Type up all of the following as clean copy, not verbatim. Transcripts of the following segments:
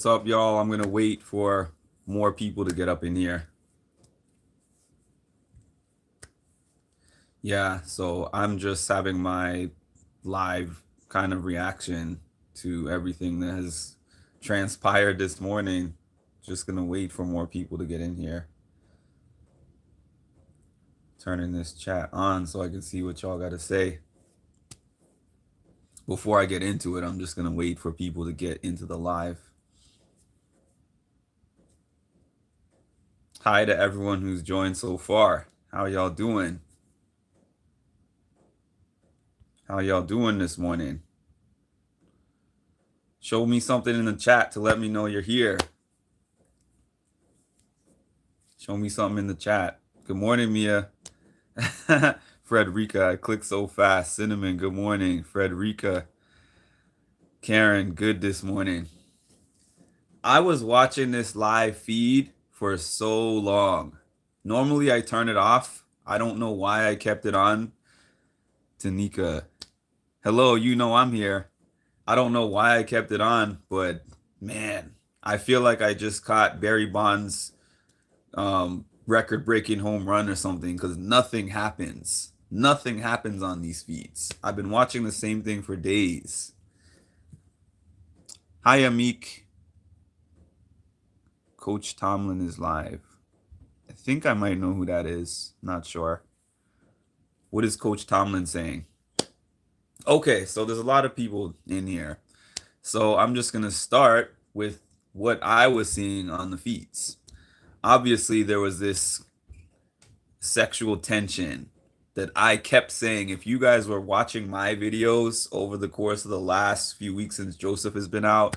What's up, y'all? I'm gonna wait for more people to get up in here. Yeah, so I'm just having my live kind of reaction to everything that has transpired this morning. Just gonna wait for more people to get in here. Turning this chat on so I can see what y'all gotta say. Before I get into it, I'm just gonna wait for people to get into the live. Hi to everyone who's joined so far. How y'all doing? How y'all doing this morning? Show me something in the chat to let me know you're here. Show me something in the chat. Good morning, Mia. Frederica, I clicked so fast. Cinnamon, good morning. Frederica. Karen, good this morning. I was watching this live feed for so long. Normally I turn it off. I don't know why I kept it on. Tanika, hello, you know I'm here. I don't know why I kept it on, but man, I feel like I just caught Barry Bonds record-breaking home run or something because nothing happens. Nothing happens on these feeds. I've been watching the same thing for days. Hi, Amik. Coach Tomlin is live. I think I might know who that is. Not sure. What is Coach Tomlin saying? Okay, so there's a lot of people in here. So I'm just going to start with what I was seeing on the feeds. Obviously, there was this sexual tension that I kept saying. If you guys were watching my videos over the course of the last few weeks since Joseph has been out,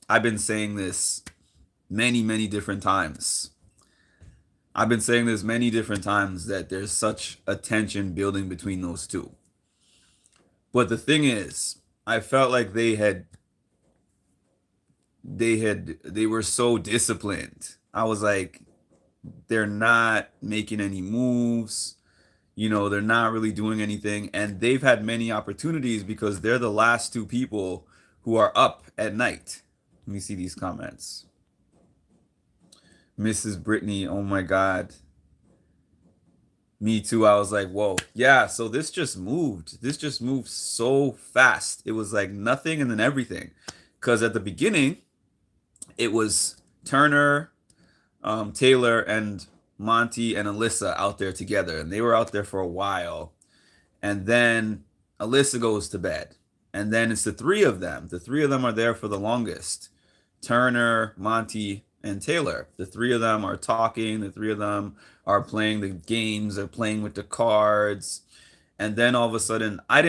I've been saying this many different times. I've been saying this many different times that there's such a tension building between those two. But the thing is, I felt like they were so disciplined. I was like, they're not making any moves. You know, they're not really doing anything. And they've had many opportunities because they're the last two people who are up at night. Let me see these comments. Mrs. Brittany, oh my God. Me too. I was like, whoa. Yeah, so this just moved. This just moved so fast. It was like nothing and then everything. Because at the beginning, it was Turner, Taylor, and Monte and Alyssa out there together. And they were out there for a while. And then Alyssa goes to bed. And then it's the three of them. The three of them are there for the longest. Turner, Monte, and Taylor. The three of them are talking. The three of them are playing the games. They're playing with the cards. And then all of a sudden, I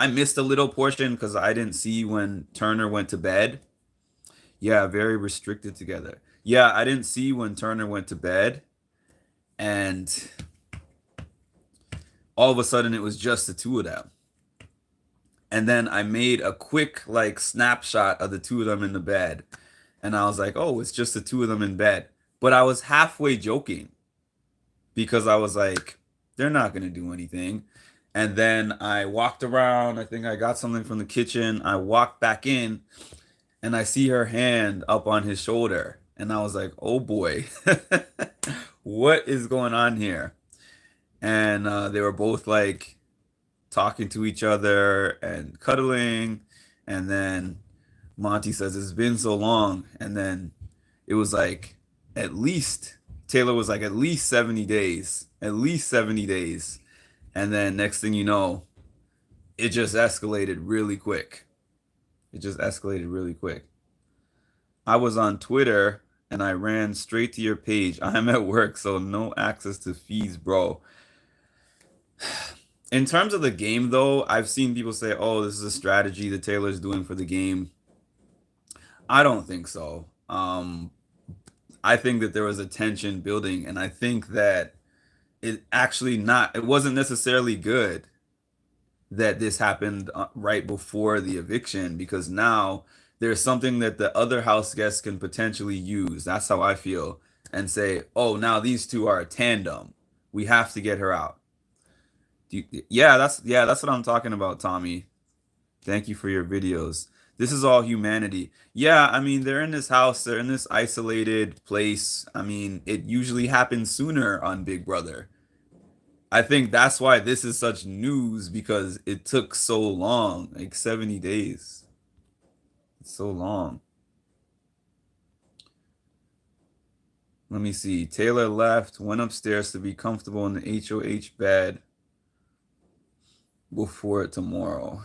missed a little portion because I didn't see when Turner went to bed. Yeah, very restricted together. Yeah, I didn't see when Turner went to bed. And all of a sudden, it was just the two of them. And then I made a quick like snapshot of the two of them in the bed. And I was like, oh, it's just the two of them in bed. But I was halfway joking because I was like, they're not going to do anything. And then I walked around. I think I got something from the kitchen. I walked back in and I see her hand up on his shoulder. And I was like, oh boy, what is going on here? And they were both like talking to each other and cuddling. And then Monty says, it's been so long. And then it was like, at least, Taylor was like, at least 70 days, at least 70 days. And then next thing you know, it just escalated really quick. It just escalated really quick. I was on Twitter and I ran straight to your page. I'm at work, so no access to feeds, bro. In terms of the game, though, I've seen people say, oh, this is a strategy that Taylor's doing for the game. I don't think so. I think that there was a tension building, and I think that it wasn't necessarily good that this happened right before the eviction because now there's something that the other house guests can potentially use. That's how I feel and say, oh, now these two are a tandem. We have to get her out. Yeah, that's what I'm talking about, Tommy. Thank you for your videos. This is all humanity. Yeah, I mean, they're in this house, they're in this isolated place. I mean, it usually happens sooner on Big Brother. I think that's why this is such news because it took so long, like 70 days. It's so long. Let me see. Taylor left, went upstairs to be comfortable in the HOH bed before tomorrow.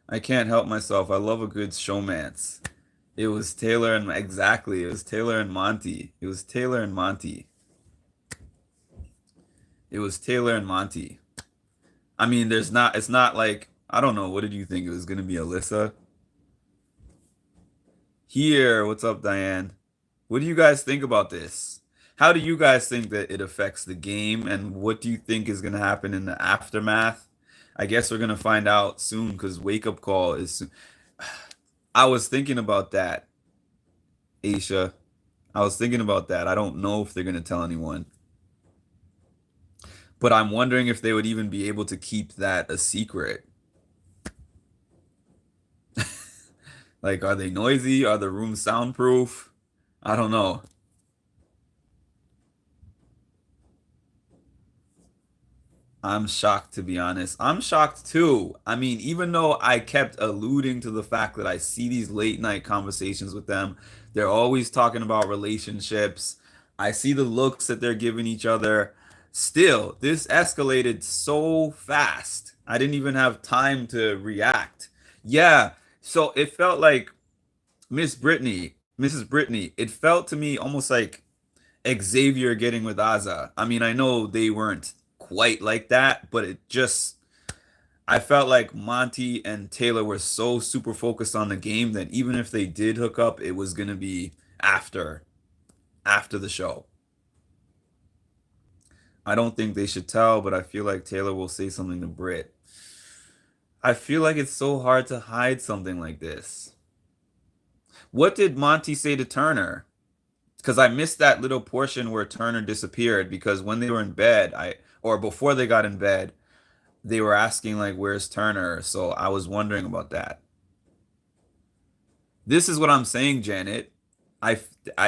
I can't help myself. I love a good showmance. It was Taylor and exactly. It was Taylor and Monte. It was Taylor and Monte. It was Taylor and Monte. I mean, there's not. It's not like I don't know. What did you think it was gonna be, Alyssa? Here, what's up, Diane? What do you guys think about this? How do you guys think that it affects the game, and what do you think is gonna happen in the aftermath? I guess we're gonna find out soon because wake up call is soon. I was thinking about that, Aisha. I was thinking about that. I don't know if they're gonna tell anyone, but I'm wondering if they would even be able to keep that a secret. Like, are they noisy? Are the rooms soundproof? I don't know. I'm shocked, to be honest. I'm shocked too. I mean, even though I kept alluding to the fact that I see these late night conversations with them, they're always talking about relationships. I see the looks that they're giving each other. Still, this escalated so fast. I didn't even have time to react. Yeah, so it felt like Mrs. Brittany, it felt to me almost like Xavier getting with Aza. I mean, I know they weren't quite like that, but it just I felt like Monty and Taylor were so super focused on the game that even if they did hook up, it was gonna be after the show. I don't think they should tell, but I feel like Taylor will say something to Britt. I feel like it's so hard to hide something like this. What did Monty say to Turner? Because I missed that little portion where Turner disappeared because when they were in bed, I or before they got in bed, they were asking like where's Turner? So I was wondering about that. This is what I'm saying, Janet. I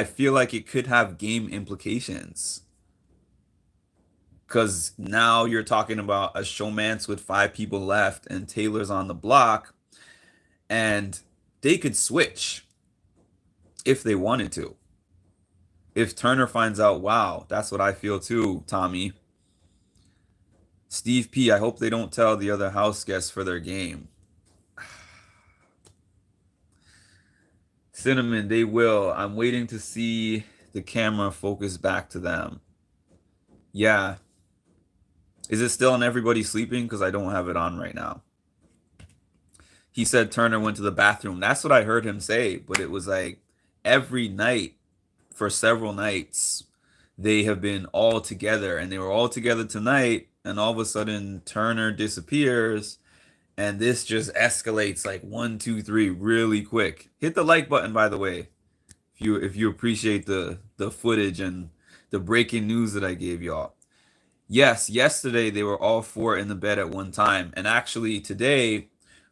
feel like it could have game implications because now you're talking about a showmance with five people left and Taylor's on the block and they could switch if they wanted to. If Turner finds out, wow, that's what I feel too, Tommy. Steve P, I hope they don't tell the other house guests for their game. Cinnamon, they will. I'm waiting to see the camera focus back to them. Yeah. Is it still on everybody sleeping? Because I don't have it on right now. He said Turner went to the bathroom. That's what I heard him say, but it was like every night for several nights they have been all together and they were all together tonight and all of a sudden Turner disappears and this just escalates like one, two, three really quick. Hit the like button, by the way, if you appreciate the footage and the breaking news that I gave y'all. Yes, yesterday they were all four in the bed at one time. And actually today,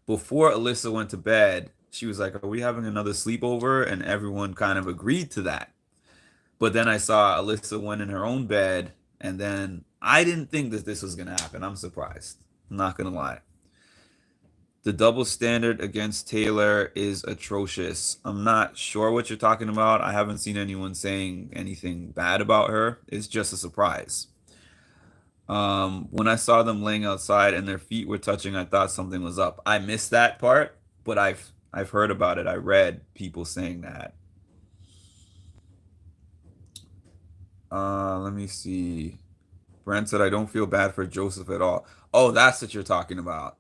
before Alyssa went to bed, she was like, are we having another sleepover? And everyone kind of agreed to that. But then I saw Alyssa went in her own bed, and then I didn't think that this was gonna happen. I'm surprised. I'm not gonna lie. The double standard against Taylor is atrocious. I'm not sure what you're talking about. I haven't seen anyone saying anything bad about her. It's just a surprise. When I saw them laying outside and their feet were touching, I thought something was up. I missed that part, but I've heard about it. I read people saying that. Let me see. Brent said, I don't feel bad for Joseph at all. Oh, that's what you're talking about.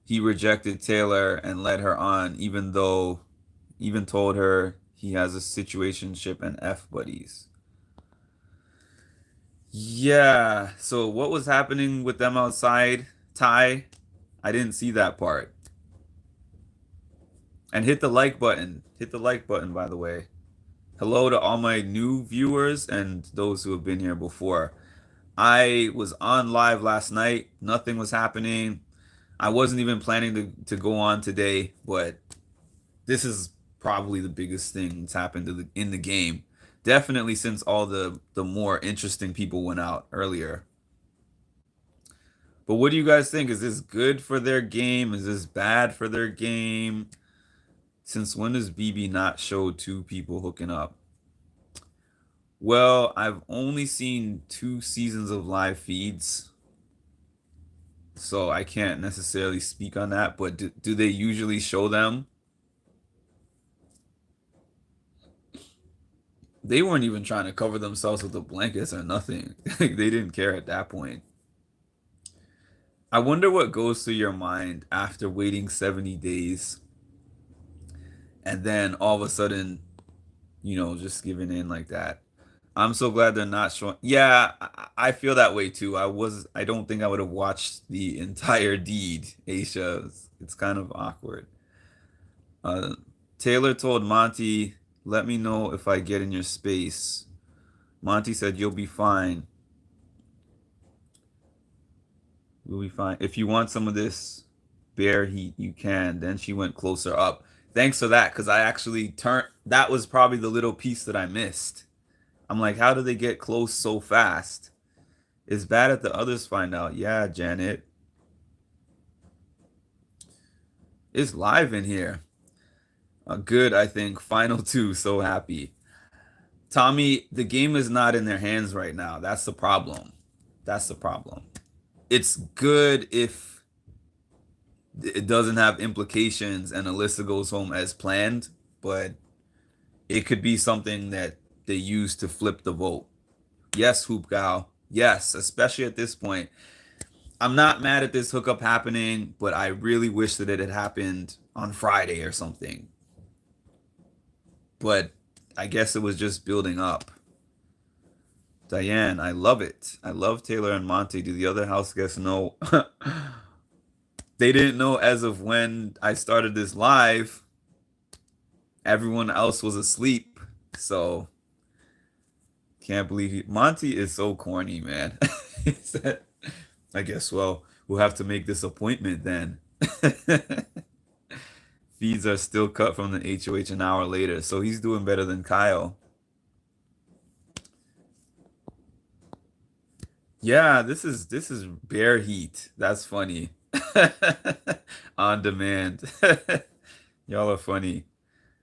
He rejected Taylor and led her on, even told her he has a situationship and F buddies. Yeah. So what was happening with them outside, Ty? I didn't see that part. And hit the like button. Hit the like button, by the way. Hello to all my new viewers and those who have been here before. I was on live last night. Nothing was happening. I wasn't even planning to go on today, but this is probably the biggest thing that's happened in the game. Definitely since all the more interesting people went out earlier. But what do you guys think? Is this good for their game? Is this bad for their game? Since when does BB not show two people hooking up? Well, I've only seen 2 seasons of live feeds, so I can't necessarily speak on that. But do they usually show them? They weren't even trying to cover themselves with the blankets or nothing. Like they didn't care at that point. I wonder what goes through your mind after waiting 70 days and then all of a sudden, just giving in like that. I'm so glad they're not showing. Yeah, I feel that way too. I don't think I would have watched the entire deed, Aisha. It's kind of awkward. Uh, Taylor told Monte, let me know if I get in your space. Monte said, you'll be fine. You'll be fine. If you want some of this bear heat, you can. Then she went closer up. Thanks for that, because I actually turned. That was probably the little piece that I missed. I'm like, how did they get close so fast? It's bad if the others find out. Yeah, Janet. It's live in here. Good, I think. Final two. So happy. Tommy, the game is not in their hands right now. That's the problem. That's the problem. It's good if it doesn't have implications and Alyssa goes home as planned, but it could be something that they use to flip the vote. Yes, Hoop Gal. Yes, especially at this point. I'm not mad at this hookup happening, but I really wish that it had happened on Friday or something. But I guess it was just building up. Diane, I love it. I love Taylor and Monte. Do the other house guests know? They didn't know as of when I started this live. Everyone else was asleep. So can't believe Monte is so corny, man. He said, I guess, well, we'll have to make this appointment then. Feeds are still cut from the HOH an hour later. So he's doing better than Kyle. Yeah, this is bear heat. That's funny. On demand. Y'all are funny.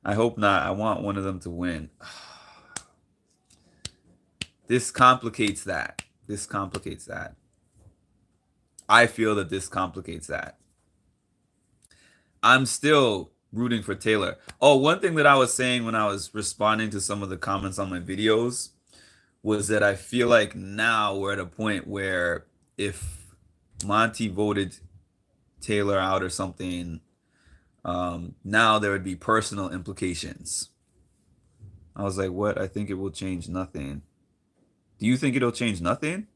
I hope not. I want one of them to win. This complicates that. This complicates that. I feel that this complicates that. I'm still rooting for Taylor. Oh, one thing that I was saying when I was responding to some of the comments on my videos was that I feel like now we're at a point where if Monty voted Taylor out or something, now there would be personal implications. I was like, what? I think it will change nothing. Do you think it'll change nothing?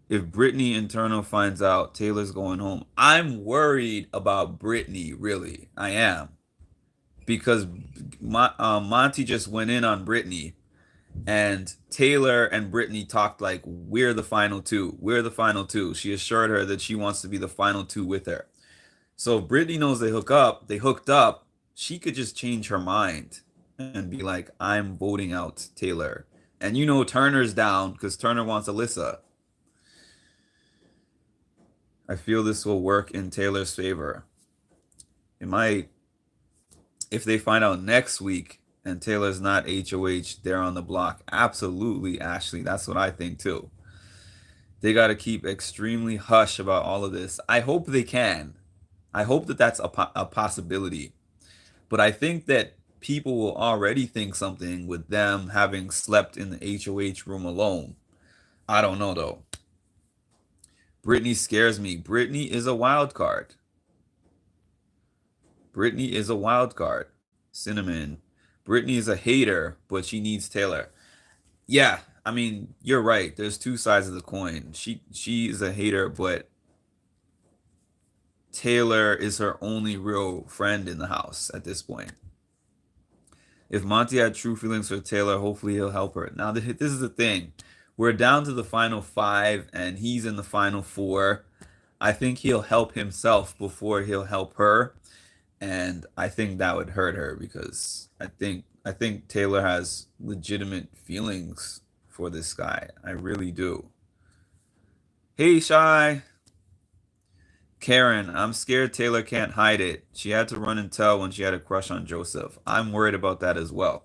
If Brittany internal finds out Taylor's going home, I'm worried about Brittany, really. I am. Because Monty just went in on Brittany, and Taylor and Brittany talked like, we're the final two. We're the final two. She assured her that she wants to be the final two with her. So if Brittany knows they hooked up, she could just change her mind and be like, I'm voting out Taylor. And Turner's down because Turner wants Alyssa. I feel this will work in Taylor's favor. It might. If they find out next week and Taylor's not HOH, they're on the block. Absolutely, Ashley. That's what I think too. They got to keep extremely hush about all of this. I hope they can. I hope that that's a possibility. But I think that people will already think something with them having slept in the HOH room alone. I don't know though. Brittany scares me. Brittany is a wild card. Brittany is a wild card. Cinnamon. Brittany is a hater, but she needs Taylor. Yeah, I mean, you're right. There's two sides of the coin. She is a hater, but Taylor is her only real friend in the house at this point. If Monty had true feelings for Taylor, hopefully he'll help her. Now, this is the thing. We're down to the final five, and he's in the final four. I think he'll help himself before he'll help her, and I think that would hurt her because I think Taylor has legitimate feelings for this guy. I really do. Hey, Shy. Karen, I'm scared Taylor can't hide it. She had to run and tell when she had a crush on Joseph. I'm worried about that as well.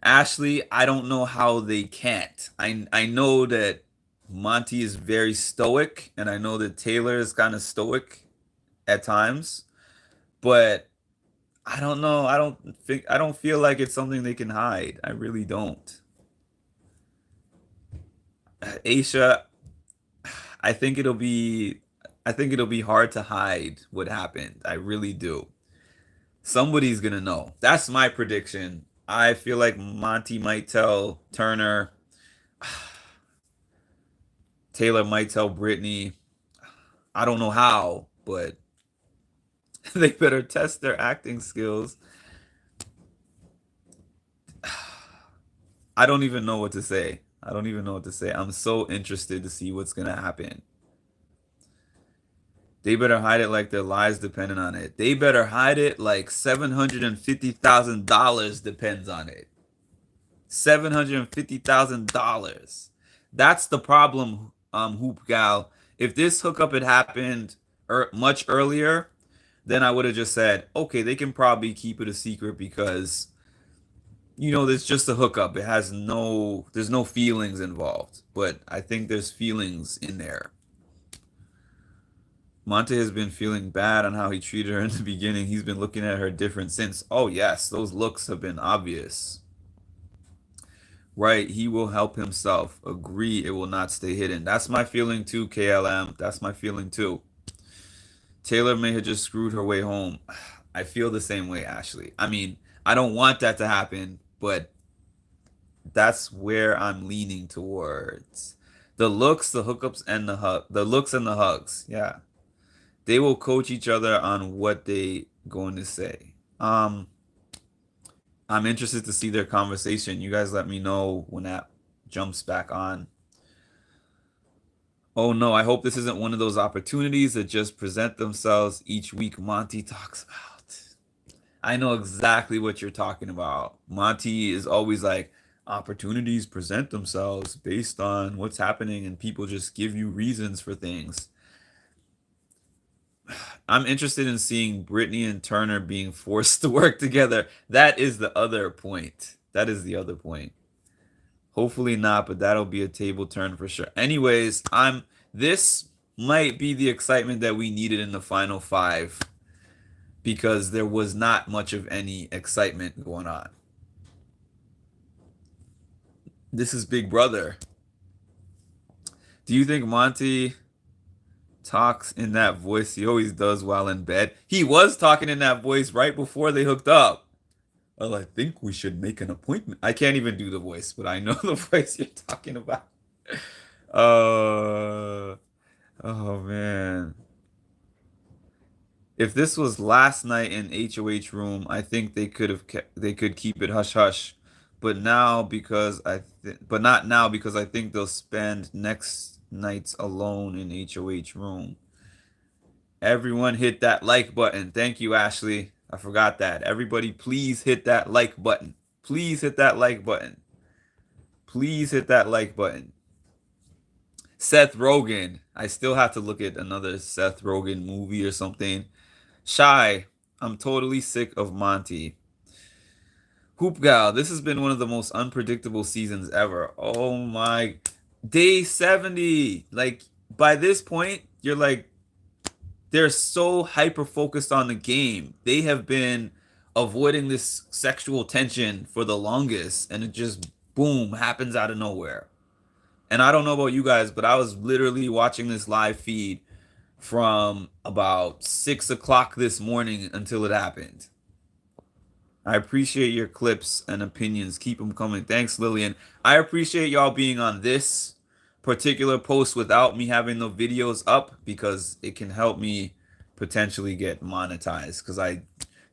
Ashley, I don't know how they can't. I know that Monte is very stoic, and I know that Taylor is kind of stoic at times, but I don't know. I don't feel like it's something they can hide. I really don't. Aisha, I think it'll be I think it'll be hard to hide what happened. I really do. Somebody's gonna know. That's my prediction. I feel like Monty might tell Turner. Taylor might tell Brittany. I don't know how, but they better test their acting skills. I don't even know what to say. I don't even know what to say. I'm so interested to see what's gonna happen. They better hide it like their lives depending on it. They better hide it like $750,000 depends on it. $750,000. That's the problem, Hoop Gal. If this hookup had happened much earlier, then I would have just said, okay, they can probably keep it a secret because there's just a hookup. There's no feelings involved. But I think there's feelings in there. Monte has been feeling bad on how he treated her in the beginning. He's been looking at her different since. Oh, yes, those looks have been obvious. Right, he will help himself. Agree, it will not stay hidden. That's my feeling too, KLM. That's my feeling too. Taylor may have just screwed her way home. I feel the same way, Ashley. I mean, I don't want that to happen, but that's where I'm leaning towards. The looks, the hookups, and the looks and the hugs. Yeah. They will coach each other on what they going to say. I'm interested to see their conversation. You guys let me know when that jumps back on. Oh no, I hope this isn't one of those opportunities that just present themselves each week Monty talks about. I know exactly what you're talking about. Monty is always like, opportunities present themselves based on what's happening, and people just give you reasons for things. I'm interested in seeing Brittany and Turner being forced to work together. That is the other point. That is the other point. Hopefully not, but that'll be a table turn for sure. Anyways, this might be the excitement that we needed in the final five because there was not much of any excitement going on. This is Big Brother. Do you think Monty talks in that voice he always does while in bed? He was talking in that voice right before they hooked up. Well, I think we should make an appointment. I can't even do the voice, but I know the voice you're talking about. Uh, oh man. If this was last night in HOH room, I think they could keep it hush hush. But now but not now because I think they'll spend next nights alone in HOH room. Everyone hit that like button. Thank you, Ashley. I forgot that. Everybody, please hit that like button. Please hit that like button. Please hit that like button. Seth Rogen. I still have to look at another Seth Rogen movie or something. Shy. I'm totally sick of Monty. Hoop Gal. This has been one of the most unpredictable seasons ever. Oh my. Day 70. Like, by this point, you're like, they're so hyper focused on the game. They have been avoiding this sexual tension for the longest, and it just boom happens out of nowhere. And I don't know about you guys, but I was literally watching this live feed from about 6 o'clock this morning until it happened. I appreciate your clips and opinions. Keep them coming. Thanks, Lillian. I appreciate y'all being on this particular post without me having the videos up because it can help me potentially get monetized because I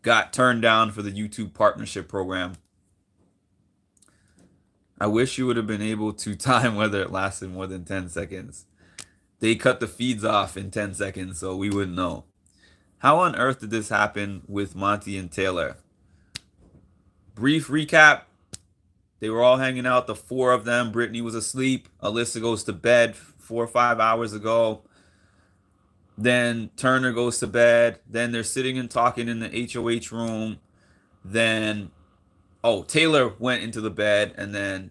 got turned down for the YouTube partnership program. I wish you would have been able to time whether it lasted more than 10 seconds. They cut the feeds off in 10 seconds, so we wouldn't know. How on earth did this happen with Monte and Taylor? Brief recap. They were all hanging out, the four of them. Brittany was asleep. Alyssa goes to bed 4 or 5 hours ago. Then Turner goes to bed. Then they're sitting and talking in the HOH room. Then, oh, Taylor went into the bed, and then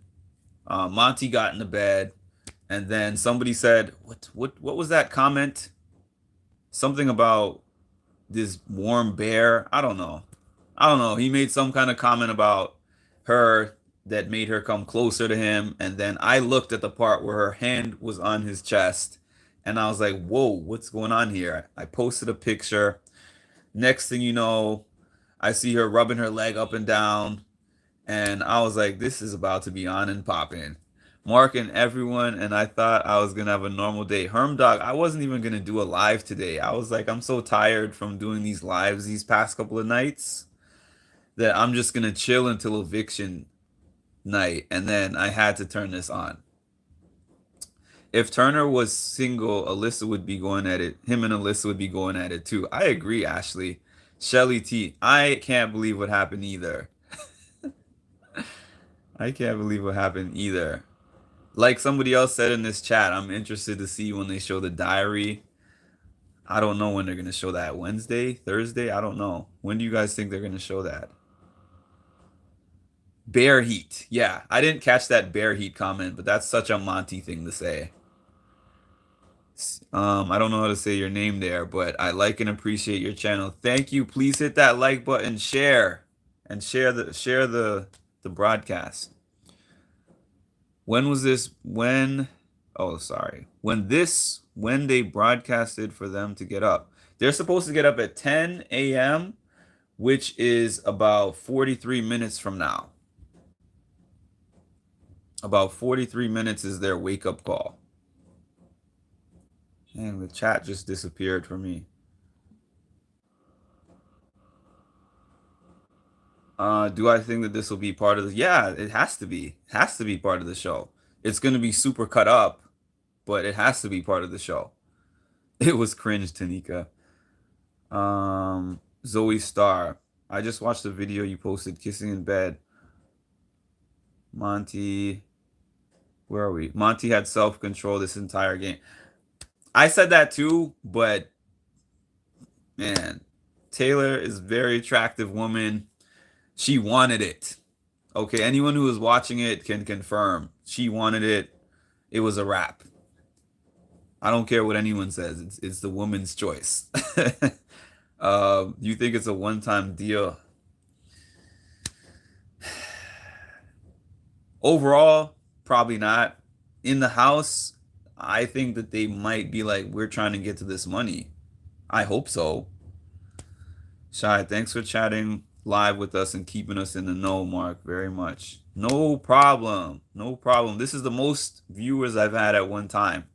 Monte got in the bed, and then somebody said, "What was that comment? Something about this warm bear. I don't know. I don't know. He made some kind of comment about her that made her come closer to him. And then I looked at the part where her hand was on his chest. And I was like, whoa, what's going on here? I posted a picture. Next thing you know, I see her rubbing her leg up and down. And I was like, this is about to be on and popping. Mark and everyone, and I thought I was gonna have a normal day. Herm Dog, I wasn't even gonna do a live today. I was like, I'm so tired from doing these lives these past couple of nights that I'm just gonna chill until eviction night, and then I had to turn this on. If Turner was single, Alyssa would be going at it. Him and Alyssa would be going at it too. I agree, Ashley. Shelly T, I can't believe what happened either. I can't believe what happened either. Like somebody else said in this chat, I'm interested to see when they show the diary. I don't know when they're going to show that. Wednesday, Thursday? I don't know. When do you guys think they're going to show that? Bear heat. Yeah, I didn't catch that bear heat comment, but that's such a Monty thing to say. I don't know how to say your name there, but I like and appreciate your channel. Thank you. Please hit that like button, share, and share the broadcast. When was this? When? Oh, sorry. When they broadcasted for them to get up. They're supposed to get up at 10 a.m., which is about 43 minutes from now. About 43 minutes is their wake up call. And the chat just disappeared for me. Do I think that this will be part of the? Yeah, it has to be. It has to be part of the show. It's going to be super cut up, but it has to be part of the show. It was cringe, Tanika. Zoe Star. I just watched the video you posted, kissing in bed. Monte, where are we? Monte had self-control this entire game. I said that too, but man, Taylor is a very attractive woman. She wanted it. Okay, anyone who was watching it can confirm. She wanted it. It was a wrap. I don't care what anyone says. It's the woman's choice. You think it's a one-time deal? Overall, probably not. In the house, I think that they might be like, we're trying to get to this money. I hope so. Shy, thanks for chatting live with us and keeping us in the know, Mark, very much. No problem. No problem. This is the most viewers I've had at one time.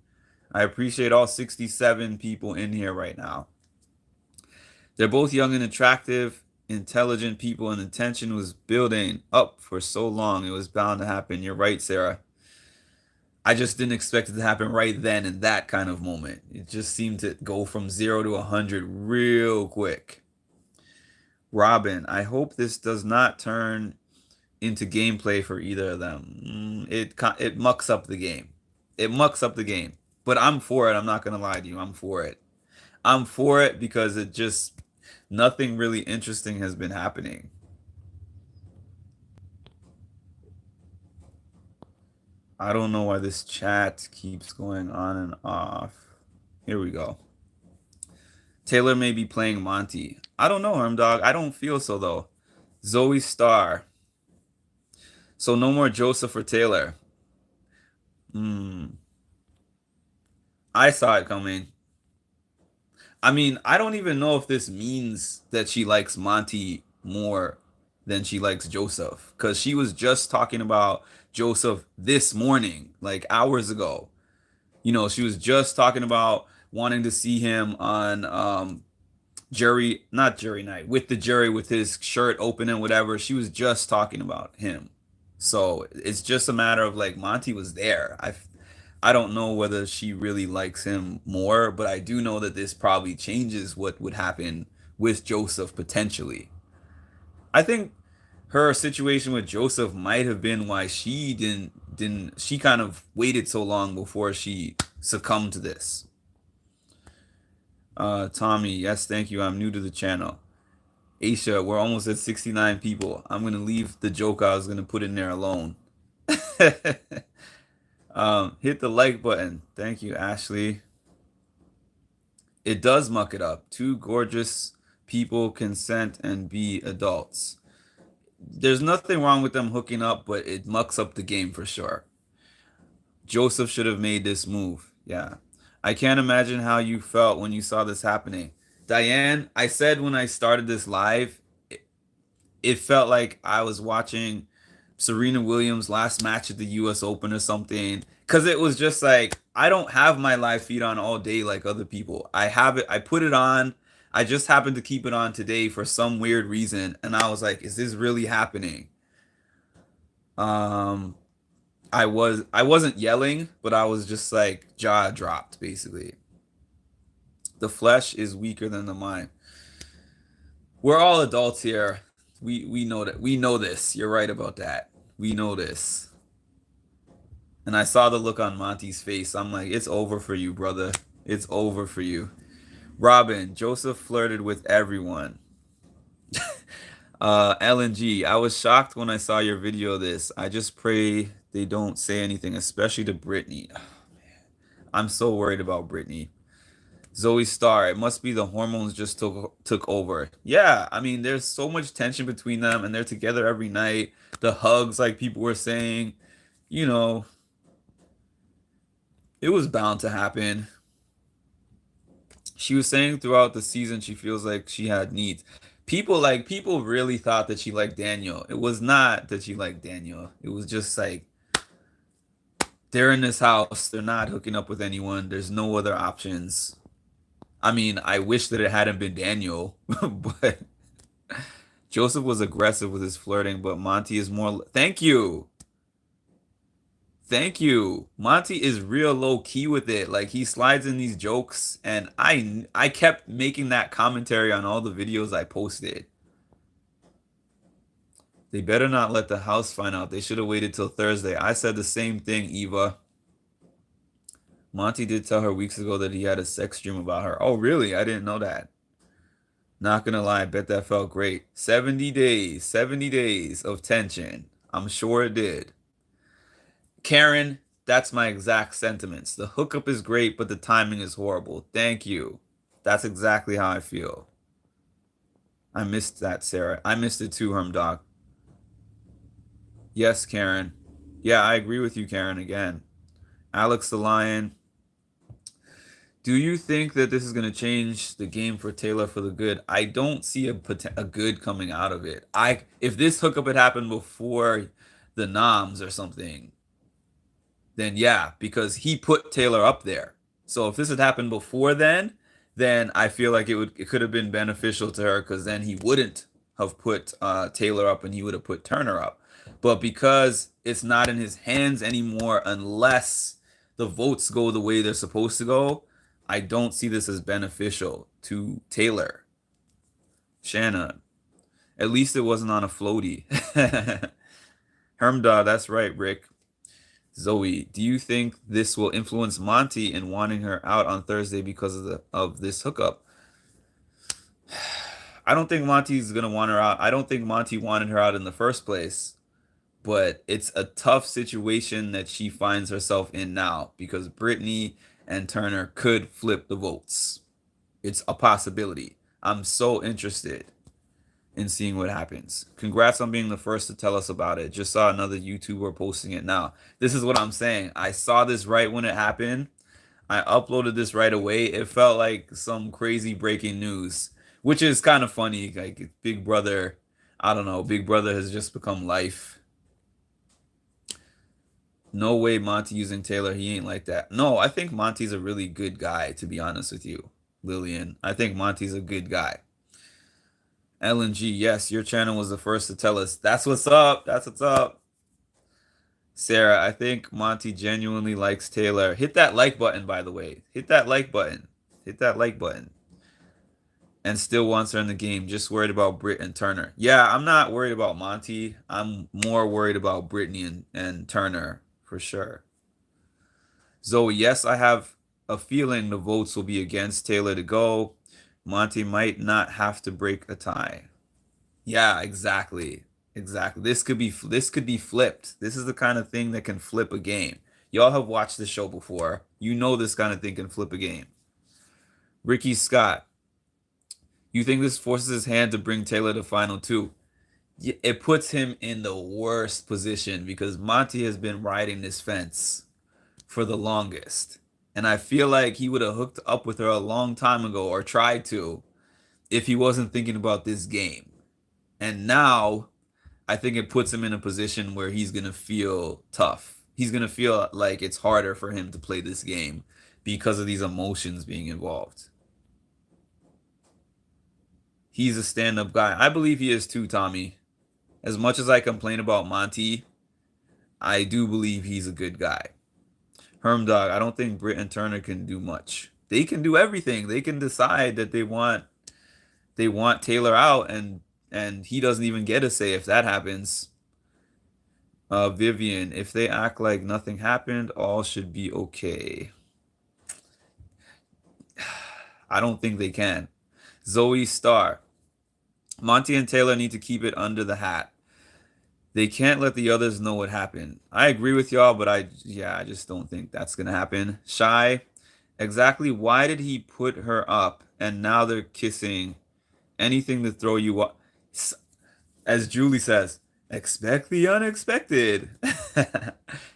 I appreciate all 67 people in here right now. They're both young and attractive, intelligent people, and the tension was building up for so long. It was bound to happen. You're right, Sarah. I just didn't expect it to happen right then in that kind of moment. It just seemed to go from 0 to 100 real quick. Robin, I hope this does not turn into gameplay for either of them. It mucks up the game. It mucks up the game. But I'm for it. I'm not going to lie to you. I'm for it. I'm for it because it just, nothing really interesting has been happening. I don't know why this chat keeps going on and off. Here we go. Taylor may be playing Monte. I don't know, Herm Dog. I don't feel so, though. Zoe Star. So no more Joseph or Taylor. I saw it coming. I mean, I don't even know if this means that she likes Monte more than she likes Joseph. Because she was just talking about Joseph this morning, like hours ago. You know, she was just talking about wanting to see him on not jury night, with the jury with his shirt open and whatever. She was just talking about him. So it's just a matter of like Monte was there. I don't know whether she really likes him more, but I do know that this probably changes what would happen with Joseph potentially. I think her situation with Joseph might have been why she didn't she kind of waited so long before she succumbed to this. Tommy, yes, thank you. I'm new to the channel. Aisha, we're almost at 69 people. I'm gonna leave the joke I was gonna put in there alone. Hit the like button. Thank you, Ashley. It does muck it up. Two gorgeous people consent and be adults. There's nothing wrong with them hooking up, but it mucks up the game for sure. Joseph should have made this move. Yeah. I can't imagine how you felt when you saw this happening. Diane, I said when I started this live, it felt like I was watching Serena Williams' last match at the US Open or something. Cause it was just like I don't have my live feed on all day like other people. I have it, I put it on. I just happened to keep it on today for some weird reason. And I was like, is this really happening? Um I wasn't yelling, but I was just like jaw dropped basically. The flesh is weaker than the mind. We're all adults here. We know that. We know this. You're right about that. We know this. And I saw the look on Monty's face. I'm like, it's over for you, brother. It's over for you. Robin, Joseph flirted with everyone. LNG, I was shocked when I saw your video of this. I just pray they don't say anything, especially to Brittany. I'm so worried about Brittany. Zoe Star, it must be the hormones just took over. Yeah, I mean, there's so much tension between them, and they're together every night. The hugs, like people were saying, you know, it was bound to happen. She was saying throughout the season she feels like she had needs. People really thought that she liked Daniel. It was not that she liked Daniel. It was just like they're in this house. They're not hooking up with anyone. There's no other options. I mean, I wish that it hadn't been Daniel, but Joseph was aggressive with his flirting, but Monte is more. Thank you. Thank you. Monty is real low key with it. Like he slides in these jokes and I kept making that commentary on all the videos I posted. They better not let the house find out. They should have waited till Thursday. I said the same thing, Eva. Monty did tell her weeks ago that he had a sex dream about her. Oh, really? I didn't know that. Not gonna lie, I bet that felt great. 70 days of tension. I'm sure it did. Karen, that's my exact sentiments. The hookup is great, but the timing is horrible. Thank you. That's exactly how I feel. I missed that, Sarah. I missed it too, Hermdog. Yes, Karen. Yeah, I agree with you, Karen, again. Alex the Lion. Do you think that this is going to change the game for Taylor for the good? I don't see a good coming out of it. If this hookup had happened before the noms or something, then yeah, because he put Taylor up there. So if this had happened before then I feel like it could have been beneficial to her because then he wouldn't have put Taylor up and he would have put Turner up. But because it's not in his hands anymore unless the votes go the way they're supposed to go, I don't see this as beneficial to Taylor. Shanna, at least it wasn't on a floaty. Hermda, that's right, Rick. Zoe, do you think this will influence Monty in wanting her out on Thursday because of this hookup? I don't think Monty's gonna want her out. I don't think Monty wanted her out in the first place, but it's a tough situation that she finds herself in now because Brittany and Turner could flip the votes. It's a possibility. I'm so interested in seeing what happens. Congrats on being the first to tell us about it. Just saw another YouTuber posting it now. This is what I'm saying. I saw this right when it happened. I uploaded this right away. It felt like some crazy breaking news, which is kind of funny. Like Big Brother, I don't know. Big Brother has just become life. No way Monty using Taylor. He ain't like that. No, I think Monty's a really good guy, to be honest with you, Lillian. I think Monty's a good guy. LNG, yes, your channel was the first to tell us. That's what's up. That's what's up. Sarah, I think Monty genuinely likes Taylor. Hit that like button, by the way. Hit that like button. Hit that like button. And still wants her in the game. Just worried about Britt and Turner. Yeah, I'm not worried about Monty. I'm more worried about Brittany and Turner for sure. Zoe, yes, I have a feeling the votes will be against Taylor to go. Monty might not have to break a tie. Yeah, exactly. Exactly. This could be flipped. This is the kind of thing that can flip a game. Y'all have watched the show before. You know this kind of thing can flip a game. Ricky Scott, you think this forces his hand to bring Taylor to final two? It puts him in the worst position because Monty has been riding this fence for the longest. And I feel like he would have hooked up with her a long time ago or tried to if he wasn't thinking about this game. And now I think it puts him in a position where he's going to feel tough. He's going to feel like it's harder for him to play this game because of these emotions being involved. He's a stand-up guy. I believe he is too, Tommy. As much as I complain about Monty, I do believe he's a good guy. Hermdog, I don't think Britt and Turner can do much. They can do everything. They can decide that they want Taylor out and he doesn't even get a say if that happens. Vivian, if they act like nothing happened, all should be okay. I don't think they can. Zoe Starr, Monty and Taylor need to keep it under the hat. They can't let the others know what happened. I agree with y'all, but I just don't think that's gonna happen. Shy, exactly why did he put her up and now they're kissing? Anything to throw you up. As Julie says, expect the unexpected.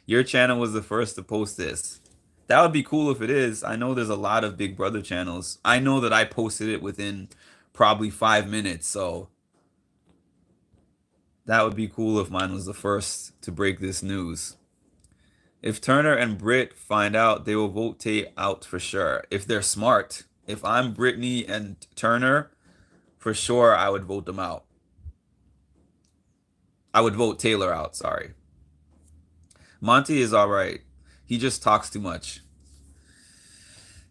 Your channel was the first to post this. That would be cool if it is. I know there's a lot of Big Brother channels. I know that I posted it within probably 5 minutes, so that would be cool if mine was the first to break this news. If Turner and Britt find out, they will vote Tate out for sure. If they're smart. If I'm Brittany and Turner, for sure I would vote them out. I would vote Taylor out, sorry. Monty is all right. He just talks too much.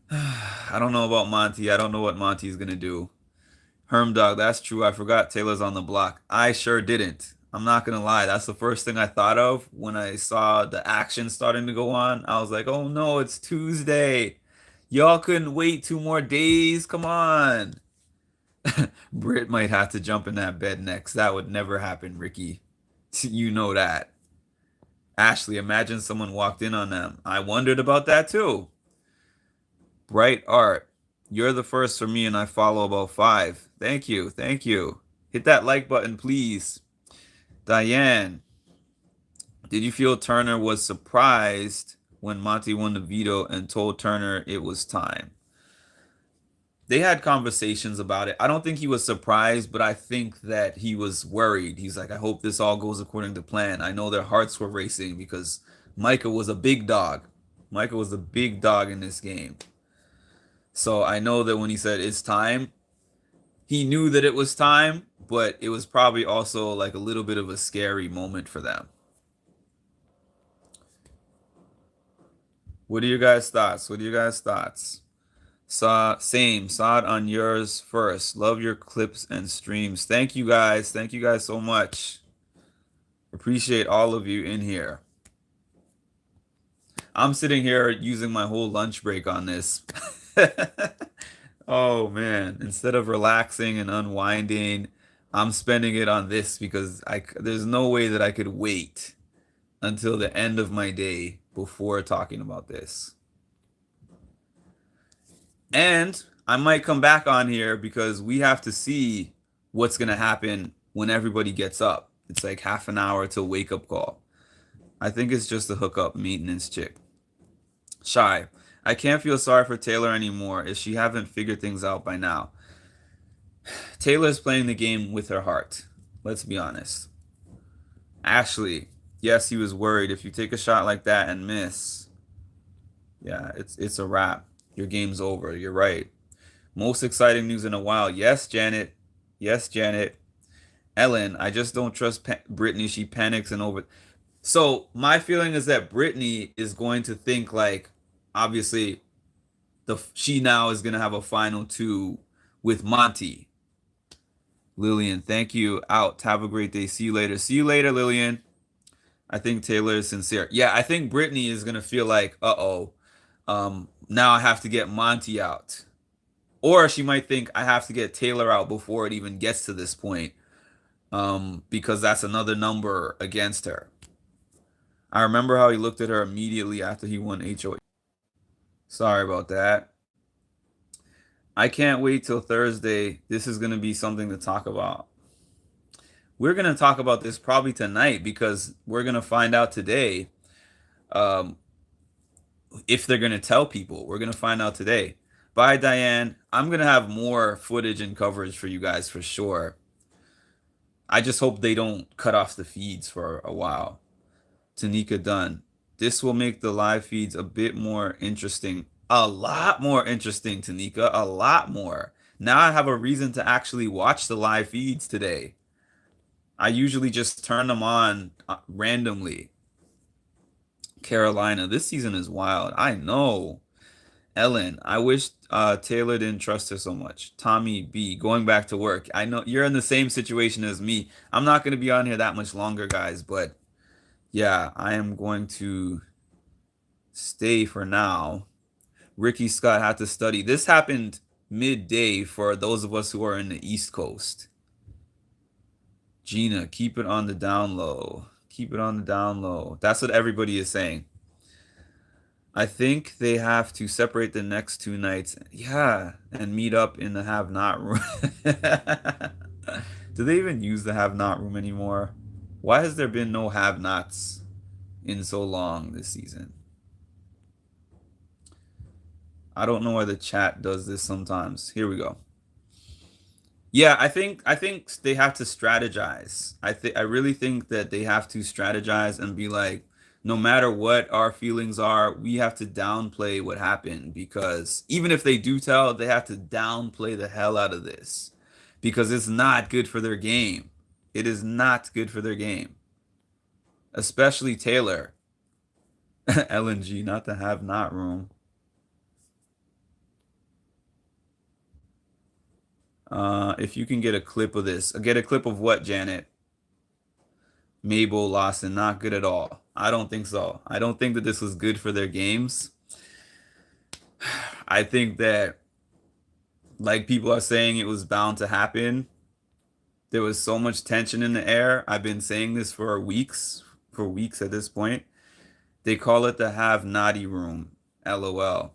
I don't know about Monty. I don't know what Monty's gonna do. Hermdog, that's true. I forgot Taylor's on the block. I sure didn't. I'm not gonna lie. That's the first thing I thought of when I saw the action starting to go on. I was like, oh no, it's Tuesday. Y'all couldn't wait 2 more days. Come on. Britt might have to jump in that bed next. That would never happen, Ricky. You know that. Ashley, imagine someone walked in on them. I wondered about that too. Bright Art, you're the first for me and I follow about 5. Thank you. Thank you. Hit that like button, please. Diane, did you feel Turner was surprised when Monty won the veto and told Turner it was time? They had conversations about it. I don't think he was surprised, but I think that he was worried. He's like, I hope this all goes according to plan. I know their hearts were racing because Micah was a big dog. Micah was a big dog in this game. So I know that when he said it's time, he knew that it was time, but it was probably also like a little bit of a scary moment for them. What are your guys' thoughts? What are your guys' thoughts? Saw it on yours first. Love your clips and streams. Thank you guys. Thank you guys so much. Appreciate all of you in here. I'm sitting here using my whole lunch break on this. Oh man, instead of relaxing and unwinding, I'm spending it on this because there's no way that I could wait until the end of my day before talking about this. And I might come back on here because we have to see what's going to happen when everybody gets up. It's like half an hour till wake up call. I think it's just a hookup maintenance chick. Shy, I can't feel sorry for Taylor anymore if she haven't figured things out by now. Taylor's playing the game with her heart. Let's be honest. Ashley, yes, he was worried. If you take a shot like that and miss, yeah, it's a wrap. Your game's over. You're right. Most exciting news in a while. Yes, Janet. Yes, Janet. Ellen, I just don't trust Brittany. She panics and over. So my feeling is that Brittany is going to think like, obviously, she now is gonna have a final two with Monte. Lillian, thank you. Out. Have a great day. See you later. See you later, Lillian. I think Taylor is sincere. Yeah, I think Brittany is gonna feel like, uh-oh, now I have to get Monte out. Or she might think I have to get Taylor out before it even gets to this point, because that's another number against her. I remember how he looked at her immediately after he won HOH. Sorry about that. I can't wait till Thursday. This is going to be something to talk about. We're going to talk about this probably tonight because we're going to find out today, um, if they're going to tell people. We're going to find out today. Bye, Diane. I'm going to have more footage and coverage for you guys for sure. I just hope they don't cut off the feeds for a while. Tanika Dunn. This will make the live feeds a bit more interesting. A lot more interesting, Tanika. A lot more. Now I have a reason to actually watch the live feeds today. I usually just turn them on randomly. Carolina, this season is wild. I know. Ellen, I wish Taylor didn't trust her so much. Tommy B, going back to work. I know you're in the same situation as me. I'm not going to be on here that much longer, guys, but yeah, I am going to stay for now. Ricky Scott had to study. This happened midday for those of us who are in the East Coast. Gina, keep it on the down low. Keep it on the down low. That's what everybody is saying. I think they have to separate the next two nights. Yeah, and meet up in the have not room. Do they even use the have not room anymore? Why has there been no have nots in so long this season? I don't know why the chat does this sometimes. Here we go. Yeah, I think they have to strategize. I really think that they have to strategize and be like, no matter what our feelings are, we have to downplay what happened because even if they do tell, they have to downplay the hell out of this because it's not good for their game. It is not good for their game, especially Taylor. LNG, not the have not room. If you can get a clip of this, get a clip of what, Janet? Mabel Lawson, not good at all. I don't think so. I don't think that this was good for their games. I think that, like people are saying, it was bound to happen. There was so much tension in the air. I've been saying this for weeks at this point. They call it the have naughty room. LOL.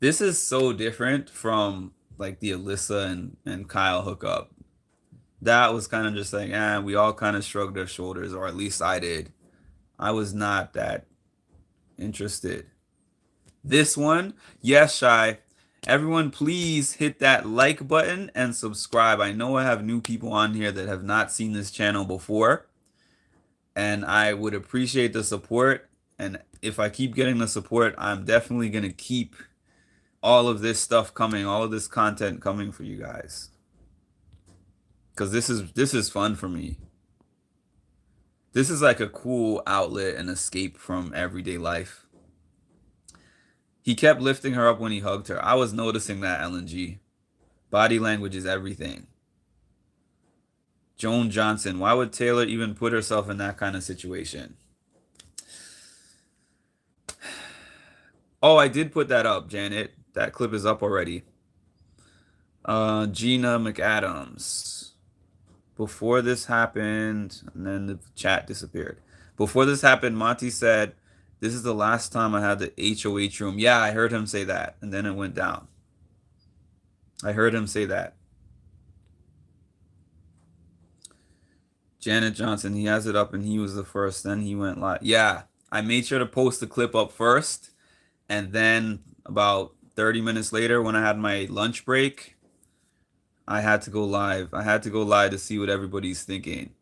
This is so different from like the Alyssa and Kyle hookup. That was kind of just like, we all kind of shrugged our shoulders, or at least I did. I was not that interested. This one, yes, Shy. Everyone, please hit that like button and subscribe. I know I have new people on here that have not seen this channel before, and I would appreciate the support. And if I keep getting the support, I'm definitely going to keep all of this stuff coming, all of this content coming for you guys. Because this is fun for me. This is like a cool outlet and escape from everyday life. He kept lifting her up when he hugged her. I was noticing that, LNG. Body language is everything. Joan Johnson, why would Taylor even put herself in that kind of situation? Oh, I did put that up, Janet. That clip is up already. Gina McAdams. Before this happened, and then the chat disappeared. Before this happened, Monte said, "This is the last time I had the HOH room." Yeah, I heard him say that, and then it went down. I heard him say that. Janet Johnson, he has it up and he was the first, then he went live. Yeah, I made sure to post the clip up first, and then about 30 minutes later, when I had my lunch break, I had to go live. I had to go live to see what everybody's thinking.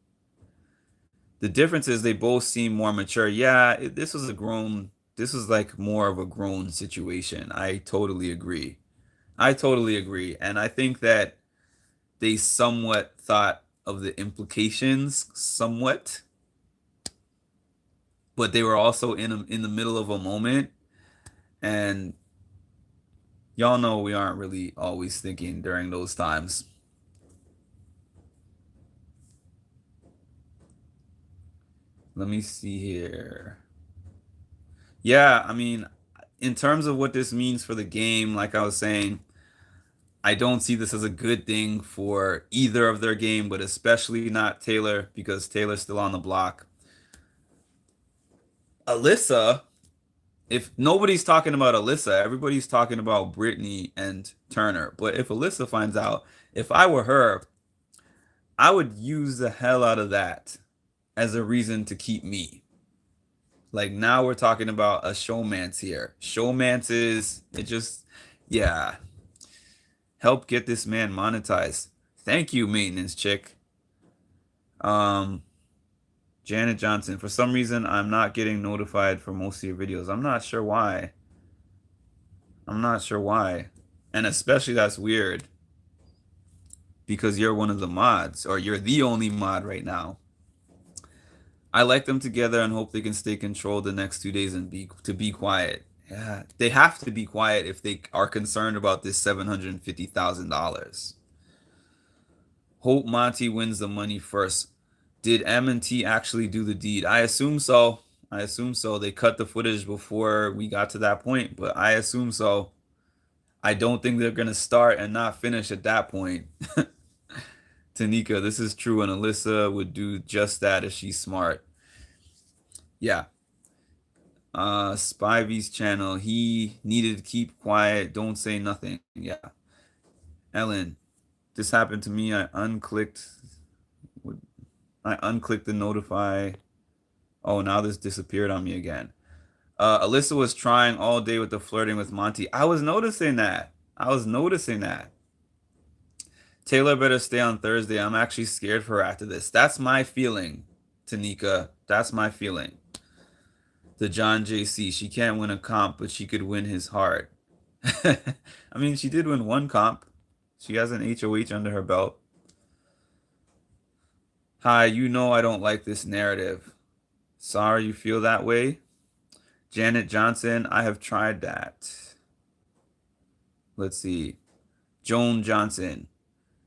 The difference is they both seem more mature. Yeah, this was like more of a grown situation. I totally agree. I totally agree. And I think that they somewhat thought of the implications somewhat. but they were also in the middle of a moment, and y'all know we aren't really always thinking during those times. Let me see here. Yeah, I mean, in terms of what this means for the game, like I was saying, I don't see this as a good thing for either of their game, but especially not Taylor because Taylor's still on the block. Alyssa, if nobody's talking about Alyssa, everybody's talking about Brittany and Turner. But if Alyssa finds out, if I were her, I would use the hell out of that as a reason to keep me. Like now we're talking about a showmance here. Showmance is it just yeah. Help get this man monetized. Thank you, maintenance chick. Um Janet Johnson. For some reason I'm not getting notified for most of your videos. I'm not sure why. I'm not sure why. And especially that's weird because you're one of the mods or you're the only mod right now. I like them together and hope they can stay controlled the next 2 days and be quiet. Yeah, they have to be quiet if they are concerned about this $750,000. Hope Monte wins the money first. Did M&T actually do the deed? I assume so. I assume so. They cut the footage before we got to that point, but I assume so. I don't think they're gonna start and not finish at that point. Tanika, this is true, and Alyssa would do just that if she's smart. Yeah. Spivey's channel. He needed to keep quiet. Don't say nothing. Yeah. Ellen, this happened to me. I unclicked the notify. Oh, now this disappeared on me again. Alyssa was trying all day with the flirting with Monte. I was noticing that. I was noticing that. Taylor better stay on Thursday. I'm actually scared for her after this. That's my feeling, Tanika. That's my feeling. The John JC. She can't win a comp, but she could win his heart. I mean, she did win one comp. She has an HOH under her belt. Hi, you know I don't like this narrative. Sorry you feel that way. Janet Johnson, I have tried that. Let's see. Joan Johnson.